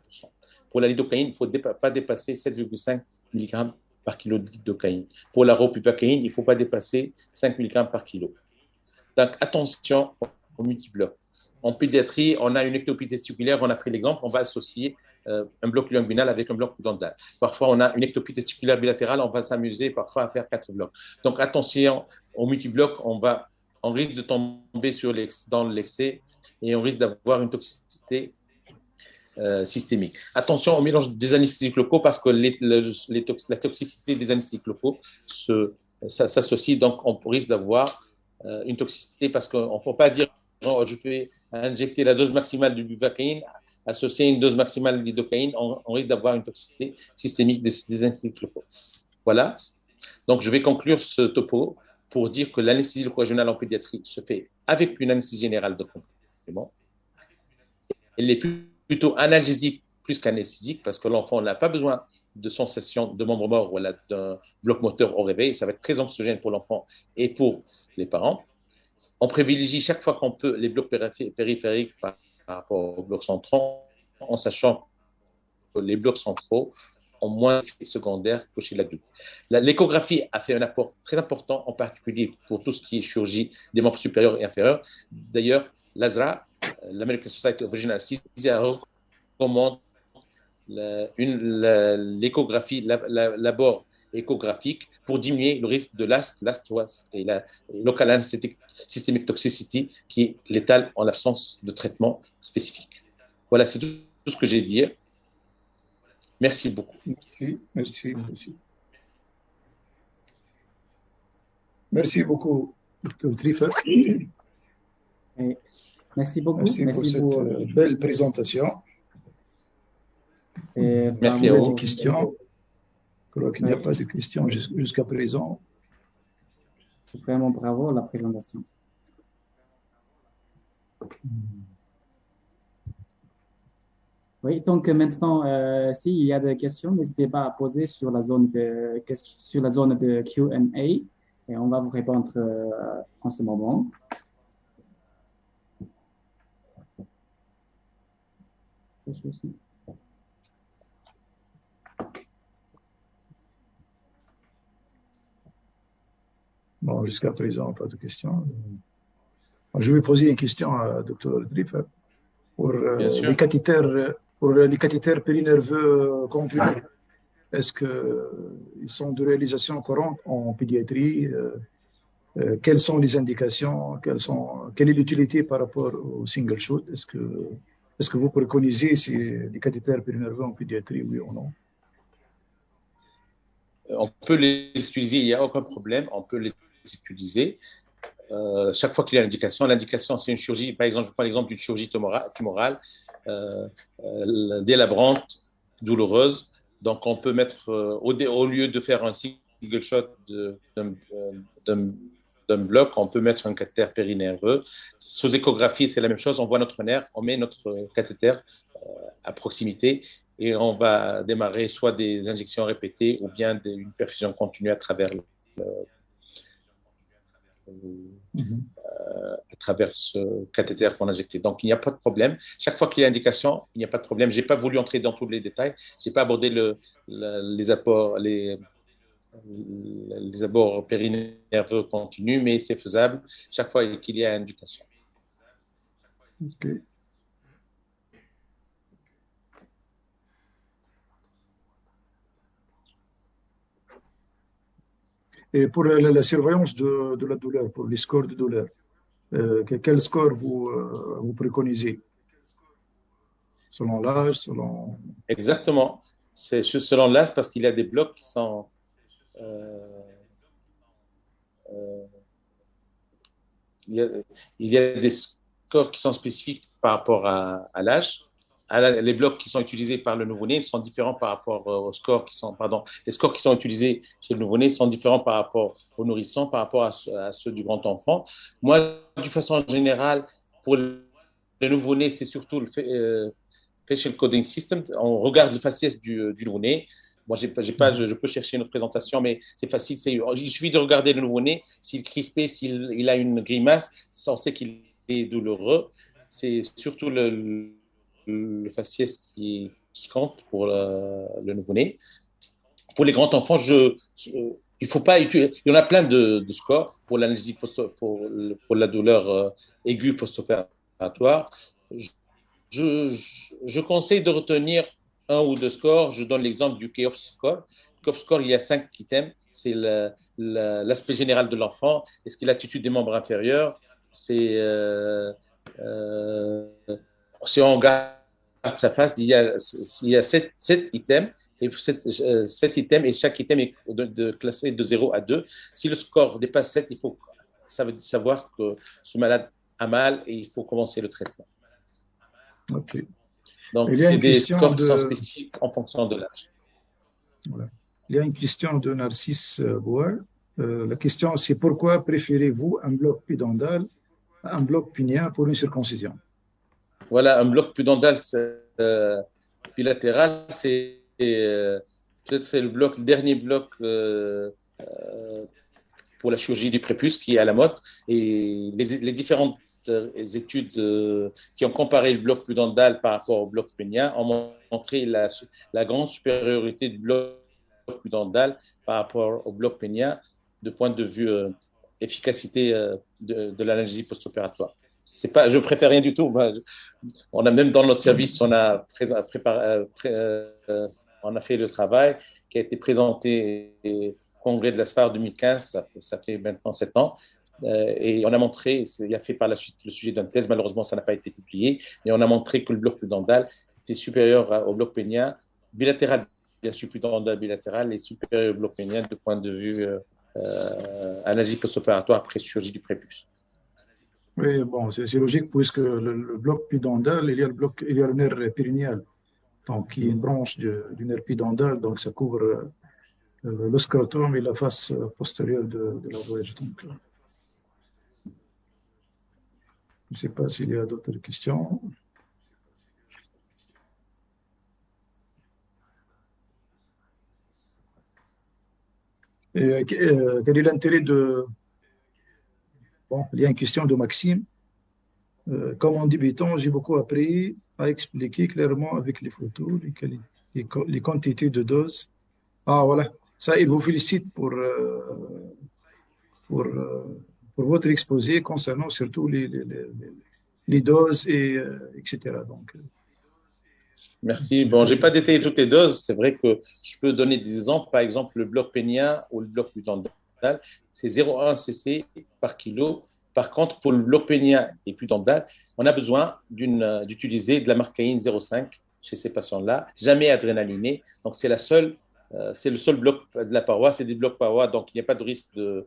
Pour la lidocaïne, il ne faut pas dépasser 7,5 mg par kilo de lidocaïne. Pour la ropivacaïne, il ne faut pas dépasser 5 mg par kilo. Donc, attention aux multiblocs. En pédiatrie, on a une ectopie testiculaire, on a pris l'exemple, on va associer un bloc linguinal avec un bloc pudendal. Parfois, on a une ectopie testiculaire bilatérale, on va s'amuser parfois à faire 4 blocs. Donc, attention aux multiblocs, on risque de tomber dans l'excès et on risque d'avoir une toxicité systémique. Attention au mélange des anesthésiques locaux parce que la toxicité des anesthésiques locaux s'associe, donc on risque d'avoir une toxicité parce qu'il ne faut pas dire je peux injecter la dose maximale de buvacaïne associée à une dose maximale de lidocaïne, on risque d'avoir une toxicité systémique des anesthésiques locaux. Voilà. Donc, je vais conclure ce topo pour dire que l'anesthésie locale en pédiatrie se fait avec une anesthésie générale de complément. Elle est plutôt analgésique plus qu'anesthésique parce que l'enfant n'a pas besoin de sensation de membre mort ou d'un bloc moteur au réveil. Ça va être très anxiogène pour l'enfant et pour les parents. On privilégie chaque fois qu'on peut les blocs périphériques par rapport aux blocs centraux, en sachant que les blocs centraux ont moins d'effets secondaires que chez l'adulte. L'échographie a fait un apport très important, en particulier pour tout ce qui est chirurgie des membres supérieurs et inférieurs. D'ailleurs, l'ASRA, l'American Society of Regional Anesthesia, recommande l'échographie, l'abord échographique pour diminuer le risque de l'AST et la local anesthetic systemic toxicity qui est létale en l'absence de traitement spécifique. Voilà, c'est tout ce que j'ai à dire. Merci beaucoup. Merci beaucoup, Dr. Triffer. Merci beaucoup. Merci pour cette belle présentation. Merci à vous. Des questions? Je crois qu'il n'y a pas de questions jusqu'à présent. C'est vraiment bravo la présentation. Oui, donc maintenant, s'il y a des questions, n'hésitez pas à poser sur la zone de Q&A et on va vous répondre en ce moment. Bon, jusqu'à présent, pas de questions. Je vais poser une question à Dr. Triffer pour les cathéters périnerveux comprimés. Est-ce qu'ils sont de réalisation courante en pédiatrie? Quelles sont les indications? Quelle est l'utilité par rapport au single shot? Est-ce que vous préconisez les cathéters périnerveux en pédiatrie, oui ou non? On peut les utiliser, il n'y a aucun problème, on peut les utiliser. Chaque fois qu'il y a une indication, l'indication c'est une chirurgie, par exemple, je prends l'exemple d'une chirurgie tumorale délabrante, douloureuse. Donc on peut mettre, au lieu de faire un single shot d'un bloc, on peut mettre un cathéter périnerveux. Sous échographie, c'est la même chose, on voit notre nerf, on met notre cathéter à proximité et on va démarrer soit des injections répétées ou bien une perfusion continue à travers à travers ce cathéter qu'on a injecté. Donc, il n'y a pas de problème. Chaque fois qu'il y a indication, il n'y a pas de problème. Je n'ai pas voulu entrer dans tous les détails. Je n'ai pas abordé les apports, les abords périnerveux continus, mais c'est faisable chaque fois qu'il y a indication. Ok. Et pour la surveillance de la douleur, pour les scores de douleur, quel score vous préconisez? Selon l'âge, selon... Exactement. C'est selon l'âge parce qu'il y a des blocs qui sont euh, il y a des scores qui sont spécifiques par rapport à l'âge. Les blocs qui sont utilisés par le nouveau-né sont différents par rapport aux scores qui sont, pardon, les scores qui sont utilisés chez le nouveau-né sont différents par rapport aux nourrissons, par rapport à ceux du grand enfant. Moi, de façon générale, pour le nouveau-né, c'est surtout le facial coding system. On regarde le faciès du nouveau-né. Moi, je peux chercher une autre présentation, mais c'est facile. Il suffit de regarder le nouveau-né. S'il est crispé, s'il a une grimace, on sait qu'il est douloureux. C'est surtout le faciès qui compte pour le nouveau-né. Pour les grands enfants, il faut pas utiliser. Il y en a plein de scores pour l'analysie pour la douleur aiguë post-opératoire. Je conseille de retenir un ou deux scores. Je donne l'exemple du KOPS score. KOPS score, il y a 5 items. C'est l'aspect général de l'enfant. Est-ce qu'il a l'attitude des membres inférieurs? Si on regarde sa face, il y a 7 items. Et 7 items, et chaque item est classé de 0 à 2. Si le score dépasse 7, ça veut savoir que ce malade a mal et il faut commencer le traitement. Ok. Donc, il y a c'est une des question scores qui sont spécifiques en fonction de l'âge. Voilà. Il y a une question de Narcisse Boual. La question, c'est pourquoi préférez-vous un bloc pudendal à un bloc pinien pour une circoncision? Voilà, un bloc pudendal bilatéral, c'est peut-être le dernier bloc pour la chirurgie du prépuce qui est à la mode. Et les différentes études qui ont comparé le bloc pudendal par rapport au bloc pénien ont montré la grande supériorité du bloc pudendal par rapport au bloc pénien de point de vue efficacité de l'analgésie post-opératoire. Je préfère rien du tout. On a même dans notre service, on a fait le travail qui a été présenté au congrès de l'ASPAR 2015, ça fait maintenant 7 ans. Et on a montré, il a fait par la suite le sujet d'une thèse, malheureusement ça n'a pas été publié, mais on a montré que le bloc pudendal était supérieur au bloc pénien bilatéral, bien sûr pudendal bilatéral, et supérieur au bloc pénien de point de vue analyse post-opératoire après chirurgie du prépuce. Oui, bon, c'est logique puisque le bloc pudendal, il y a le nerf périnéal, donc il y a une branche du nerf pudendal, donc ça couvre le scrotum et la face postérieure de la voyage. Donc, je ne sais pas s'il y a d'autres questions. Quel est l'intérêt de... Bon, il y a une question de Maxime. Comme en débutant, j'ai beaucoup appris à expliquer clairement avec les photos les quantités de doses. Ah, voilà. Ça, il vous félicite pour, euh, pour votre exposé concernant surtout les doses, etc. Donc, merci. Bon, je n'ai pas détaillé toutes les doses. C'est vrai que je peux donner des exemples. Par exemple, le bloc pénien ou le bloc pudendal, c'est 0,1 cc par kilo. Par contre, pour le bloc pénien et pudendal, on a besoin d'utiliser de la marcaïne 0,5 chez ces patients-là, jamais adrénaliné. Donc, c'est le seul bloc de la paroi. C'est des blocs paroi, donc il n'y a pas de risque de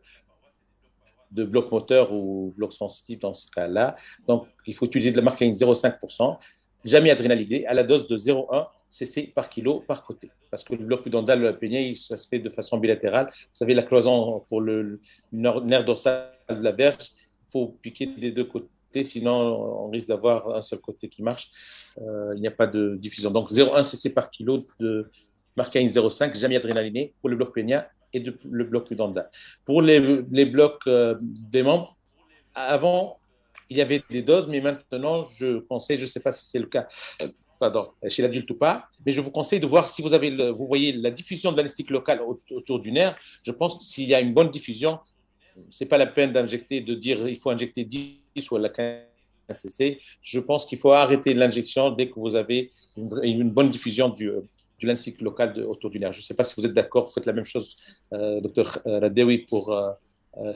bloc moteur ou bloc sensitif dans ce cas-là. Donc, il faut utiliser de la marcaïne 0,5%, jamais adrénaliné, à la dose de 0,1 cc par kilo par côté. Parce que le bloc pudendal, le pénien, ça se fait de façon bilatérale. Vous savez, la cloison pour le nerf dorsal de la verge, il faut piquer des deux côtés, sinon on risque d'avoir un seul côté qui marche. Il n'y a pas de diffusion. Donc 0,1 cc par kilo de marcaïne 0,5, jamais adrénaliné pour le bloc pénien et le bloc pudendal. Pour les blocs des membres, avant, il y avait des doses, mais maintenant, je conseille, je ne sais pas si c'est le cas chez l'adulte ou pas, mais je vous conseille de voir si vous voyez la diffusion de l'anesthésique locale autour du nerf. Je pense que s'il y a une bonne diffusion, ce n'est pas la peine d'injecter, de dire il faut injecter 10 ou la 15 cc. Je pense qu'il faut arrêter l'injection dès que vous avez une bonne diffusion de l'anesthésique local autour du nerf. Je ne sais pas si vous êtes d'accord, vous faites la même chose, docteur Radewi,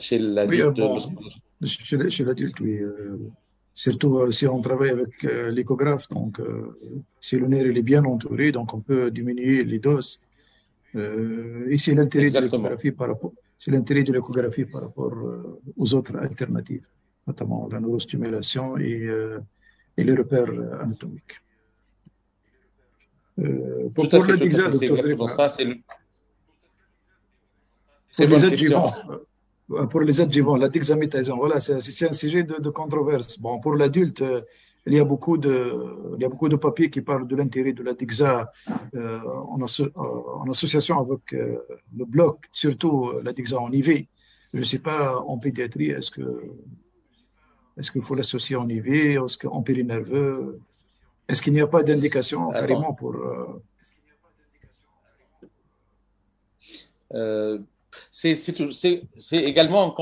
chez Oui, l'adulte. chez l'adulte, oui. Surtout si on travaille avec l'échographe, donc si le nerf il est bien entouré, donc on peut diminuer les doses. Et c'est l'intérêt de Exactement. l'échographie par rapport aux autres alternatives, notamment la neurostimulation et les repères anatomiques. Tout à Pour fait, le tout à DIXA, fait. C'est docteur exactement Dreyfus, ça. C'est pour très bonne les question. adjuvants, la dexaméthasone, voilà, c'est un sujet de controverse. Bon, pour l'adulte, il y a beaucoup de papiers qui parlent de l'intérêt de la DEXA en association avec le bloc, surtout la DEXA en IV. Je ne sais pas en pédiatrie, est-ce qu'il faut l'associer en IV, en périnerveux? Est-ce qu'il n'y a pas d'indication Alors, carrément pour… c'est également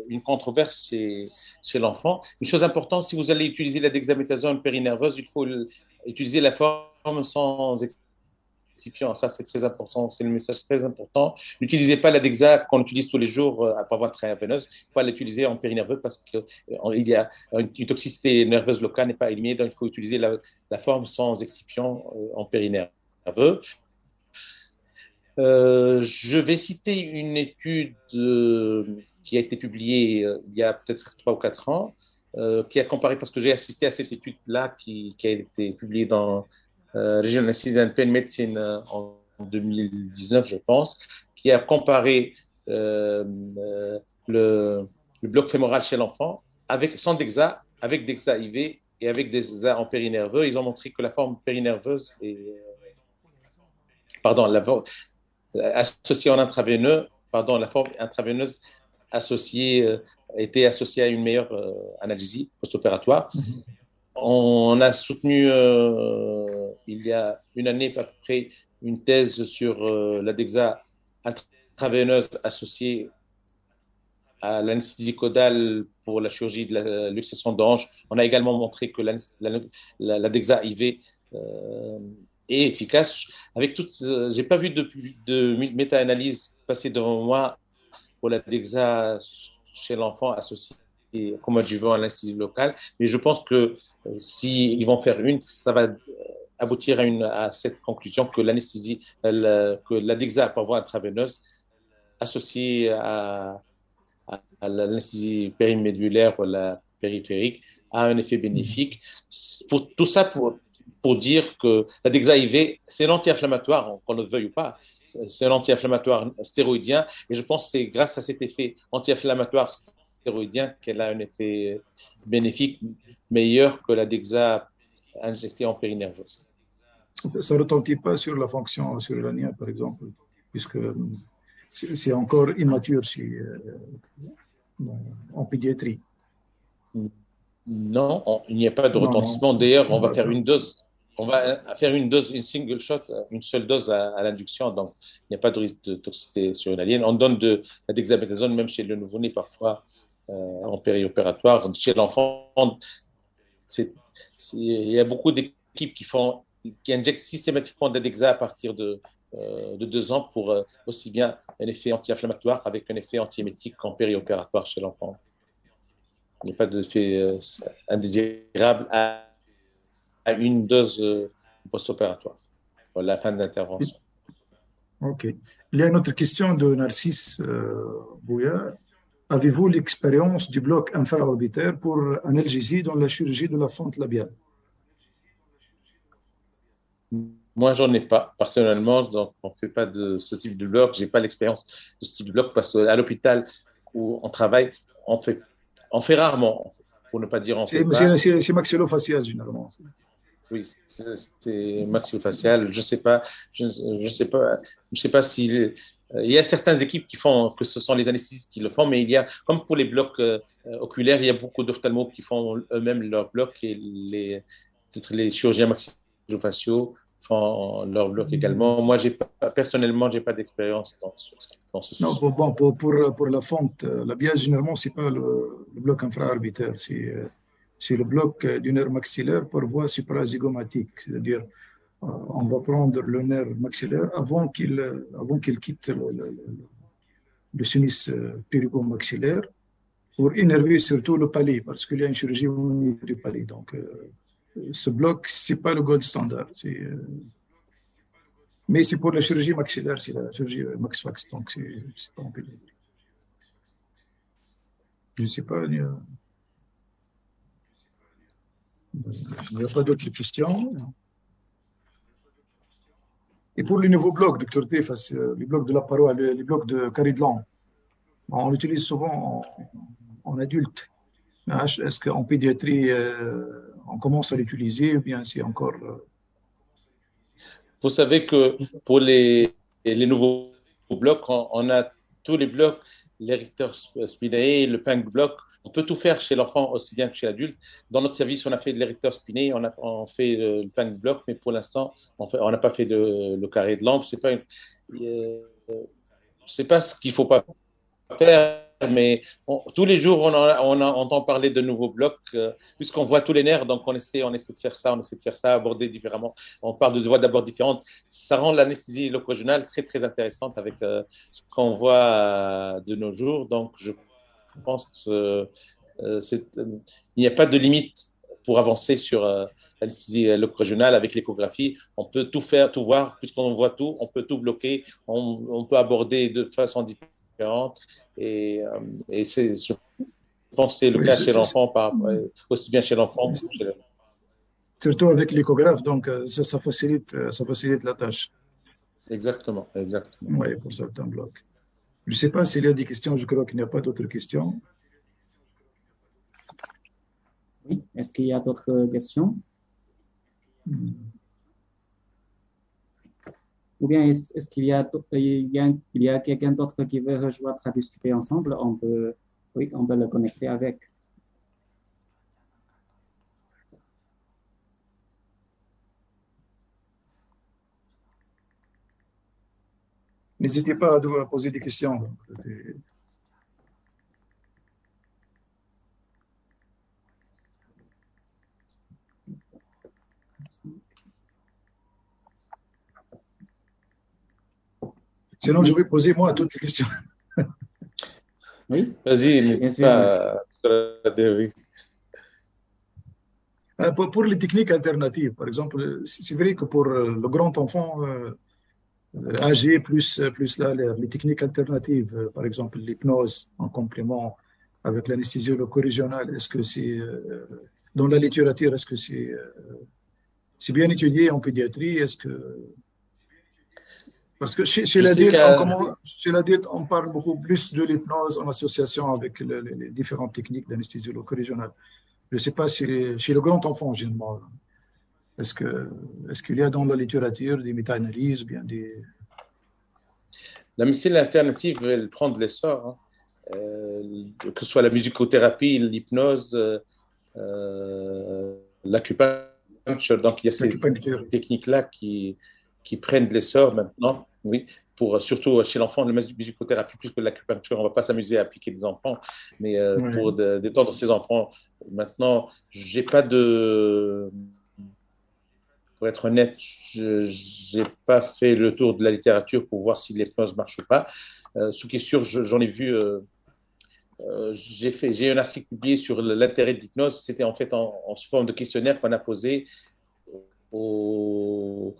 une controverse chez l'enfant. Une chose importante, si vous allez utiliser la dexaméthasone périnerveuse, il faut utiliser la forme sans excipient. Ça, c'est très important. C'est le message très important. N'utilisez pas la dexa qu'on utilise tous les jours après avoir travaillé veineuse. Il faut l'utiliser en périnerveux parce qu'il y a une toxicité nerveuse locale n'est pas éliminée. Donc, il faut utiliser la forme sans excipient en périnerveux. Je vais citer une étude qui a été publiée il y a peut-être 3 ou 4 ans, qui a comparé, parce que j'ai assisté à cette étude-là qui a été publiée dans Regional Institute of Pain Medicine en 2019, je pense, qui a comparé le bloc fémoral chez l'enfant sans DEXA, avec DEXA IV et avec DEXA en périnerveux. Ils ont montré que la forme périnerveuse associée en intraveineux, la forme intraveineuse était associée à une meilleure analgésie post-opératoire. On a soutenu il y a une année à peu près une thèse sur la DEXA intraveineuse associée à l'anesthésie caudale pour la chirurgie de la luxation de hanche. On a également montré que la DEXA IV est efficace. J'ai pas vu de méta-analyse passer devant moi pour la DEXA chez l'enfant associée comme adjuvant à l'anesthésie locale, mais je pense que s'ils vont faire ça va aboutir à cette conclusion que que la DEXA par voie intraveineuse associée à l'anesthésie périmédulaire ou la périphérique a un effet bénéfique. Tout ça pour dire que la DEXA IV, c'est l'anti-inflammatoire, qu'on le veuille ou pas. C'est un anti-inflammatoire stéroïdien. Et je pense que c'est grâce à cet effet anti-inflammatoire stéroïdien qu'elle a un effet bénéfique meilleur que la DEXA injectée en périnerveux. Ça ne retentit pas sur la fonction surrénalienne, par exemple, puisque c'est encore immature en pédiatrie. Non, il n'y a pas de retentissement. D'ailleurs, on va faire une dose. On va faire une single shot, une seule dose à l'induction, donc il n'y a pas de risque de toxicité surrénalienne. On donne de la dexaméthasone même chez le nouveau-né parfois en périopératoire. Chez l'enfant, il y a beaucoup d'équipes qui injectent systématiquement de la dexa à partir de 2 ans pour aussi bien un effet anti-inflammatoire avec un effet antiémétique en périopératoire chez l'enfant. Il n'y a pas d'effet indésirable à une dose post-opératoire pour la fin de l'intervention. Ok. Il y a une autre question de Narcisse Bouya. Avez-vous l'expérience du bloc infraorbitaire pour analgésie dans la chirurgie de la fente labiale? Moi, j'en ai pas personnellement, donc on ne fait pas de ce type de bloc. J'ai pas l'expérience de ce type de bloc parce qu'à l'hôpital où on travaille, on fait rarement, pour ne pas dire on fait pas. C'est maxillofacial généralement. Oui, c'est maxillofacial. Je sais pas si Il y a certaines équipes qui font, que ce sont les anesthésistes qui le font, mais il y a, comme pour les blocs oculaires, il y a beaucoup d'ophtalmos qui font eux-mêmes leurs blocs et peut-être les chirurgiens maxillofaciaux font leurs blocs également. Moi, personnellement, j'ai pas d'expérience dans ce Non, souci. pour la fente, la biase, généralement, c'est pas le bloc infraorbitaire, c'est le bloc du nerf maxillaire par voie suprazygomatique. C'est-à-dire, on va prendre le nerf maxillaire avant qu'il quitte le sinus périgo-maxillaire pour innerver surtout le palais, parce qu'il y a une chirurgie au niveau du palais. Donc, ce bloc, c'est pas le gold standard. Mais c'est pour la chirurgie maxillaire, c'est la chirurgie max-fax. Donc, c'est pas empêché. Je ne sais pas, il n'y a pas d'autres questions. Et pour les nouveaux blocs, docteur Tefas, les blocs de la paroi, les blocs de carré de langue, on l'utilise souvent en adulte. Est-ce qu'en pédiatrie, on commence à l'utiliser ou bien c'est encore. Vous savez que pour les nouveaux blocs, on a tous les blocs, l'Erector spinae, le Pink block. On peut tout faire chez l'enfant aussi bien que chez l'adulte. Dans notre service, on a fait de l'Erector spinae, on fait le Pink block, mais pour l'instant, on n'a pas fait le carré de lampe. C'est pas ce qu'il faut pas faire, mais tous les jours, on entend parler de nouveaux blocs, puisqu'on voit tous les nerfs, donc on essaie de faire ça, aborder différemment. On parle de voies d'abord différentes. Ça rend l'anesthésie locale très, très intéressante avec ce qu'on voit de nos jours. Donc, je pense que il n'y a pas de limite pour avancer sur l'anesthésie locale avec l'échographie. On peut tout faire, tout voir, puisqu'on voit tout, on peut tout bloquer, on peut aborder de façon différente. Et je pense que c'est le Oui, cas chez l'enfant, aussi bien chez l'enfant que chez l'homme. surtout avec l'échographe, donc ça facilite la tâche. Exactement, exactement. Oui, pour certains blocs. Je ne sais pas s'il y a des questions, je crois qu'il n'y a pas d'autres questions. Oui, est-ce qu'il y a d'autres questions? Ou bien est-ce qu'il y a quelqu'un d'autre qui veut rejoindre à discuter ensemble? On peut le connecter avec. N'hésitez pas à poser des questions. Sinon, je vais poser moi toutes les questions. Oui, Vas-y, bien n'hésite sûr. pas à oui. Pour les techniques alternatives, par exemple, c'est vrai que pour le grand enfant âgé, plus là, les techniques alternatives, par exemple l'hypnose en complément avec l'anesthésie loco-régionale, est-ce que c'est, dans la littérature, est-ce que c'est bien étudié en pédiatrie? Parce que chez l'adulte, on parle beaucoup plus de l'hypnose en association avec les différentes techniques d'anesthésie loco-régionale. Je ne sais pas si chez le grand enfant, généralement, est-ce qu'il y a dans la littérature des méta-analyses, bien des. La médecine alternative, elle prend de l'essor, hein. Que ce soit la musicothérapie, l'hypnose, l'acupuncture. Donc, il y a ces techniques-là qui prennent de l'essor maintenant, oui, surtout chez l'enfant, la musicothérapie, plus que l'acupuncture. On ne va pas s'amuser à piquer des enfants, mais pour détendre ses enfants. Maintenant, j'ai pas de. Pour être honnête, je n'ai pas fait le tour de la littérature pour voir si l'hypnose marche ou pas. Ce qui est sûr, j'en ai vu. J'ai un article publié sur l'intérêt de l'hypnose. C'était en fait en forme de questionnaire qu'on a posé aux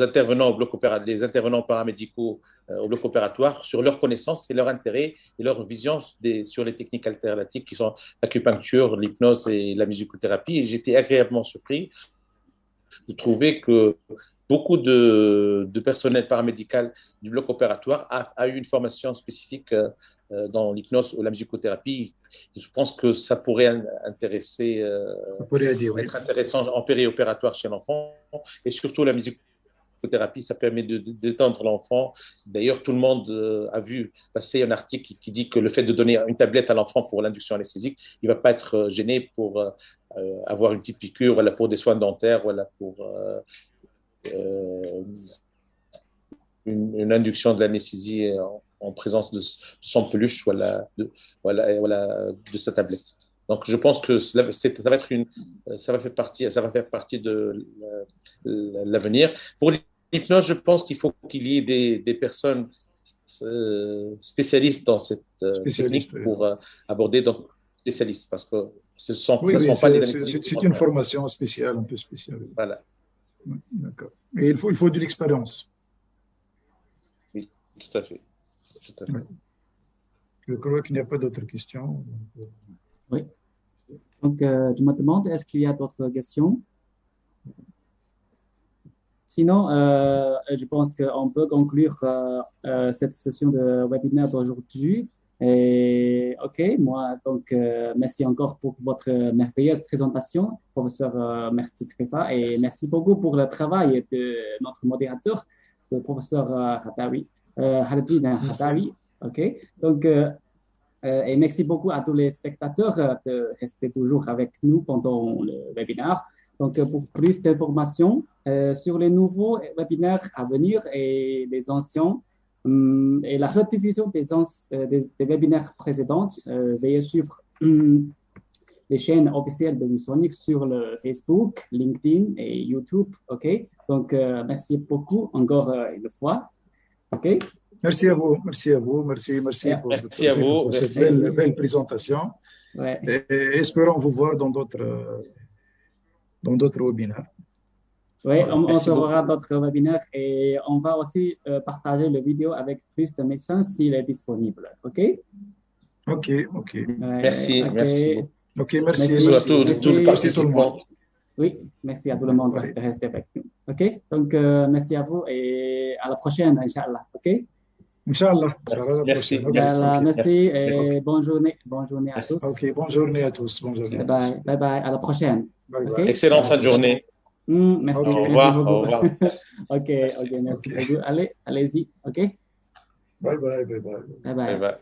intervenants au bloc opératoire, les intervenants paramédicaux au bloc opératoire sur leur connaissance et leur intérêt et leur vision sur les techniques alternatives qui sont l'acupuncture, l'hypnose et la musicothérapie. Et j'étais agréablement surpris de trouver que beaucoup de personnel paramédical du bloc opératoire a eu une formation spécifique dans l'hypnose ou la musicothérapie. Je pense que ça pourrait être intéressant en périopératoire chez l'enfant et surtout la musicothérapie psychothérapie, ça permet de détendre l'enfant. D'ailleurs, tout le monde a vu passer un article qui dit que le fait de donner une tablette à l'enfant pour l'induction anesthésique, il ne va pas être gêné pour avoir une petite piqûre, voilà, pour des soins dentaires, voilà, pour une induction de l'anesthésie en présence de son peluche, voilà, de sa tablette. Donc, je pense que ça va faire partie de l'avenir. Pour l'hypnose, je pense qu'il faut qu'il y ait des personnes spécialistes dans cette technique pour aborder donc spécialistes, parce que ce sont pas les anesthésistes. C'est une formation spéciale, un peu spéciale. Voilà. Oui, d'accord. Et il faut de l'expérience. Oui, tout à fait. Tout à fait. Oui. Je crois qu'il n'y a pas d'autres questions. Oui. Donc, je me demande, est-ce qu'il y a d'autres questions? Sinon, je pense qu'on peut conclure cette session de webinaire d'aujourd'hui. Et OK, moi, donc, merci encore pour votre merveilleuse présentation, professeur Merti Trifa, et merci beaucoup pour le travail de notre modérateur, le professeur Haldine Hadawi. OK, donc, et merci beaucoup à tous les spectateurs de rester toujours avec nous pendant le webinaire. Donc, pour plus d'informations sur les nouveaux webinaires à venir et les anciens, et la rediffusion des webinaires précédents, veuillez suivre les chaînes officielles de ViewSonic sur le Facebook, LinkedIn et YouTube. OK? Donc, merci beaucoup encore une fois. OK? Merci à vous. Merci pour cette belle présentation. Ouais. Et espérons vous voir dans d'autres webinaires. Oui, on se verra d'autres webinaires et on va aussi partager le vidéo avec plus de médecins s'il est disponible. OK? OK. Merci. OK, merci. Merci à tous les participants. Oui, merci à tout le monde de rester avec nous. OK? Donc, merci à vous et à la prochaine, Inch'Allah. OK? Inch'Allah. Merci. Merci et bonne journée à tous. OK, bonne journée à tous. Bye bye. À la prochaine. Bye bye. Okay? Excellente fin de journée. Merci. Au revoir. Merci Au revoir. OK, merci beaucoup. Allez-y. OK? Bye bye. Bye bye.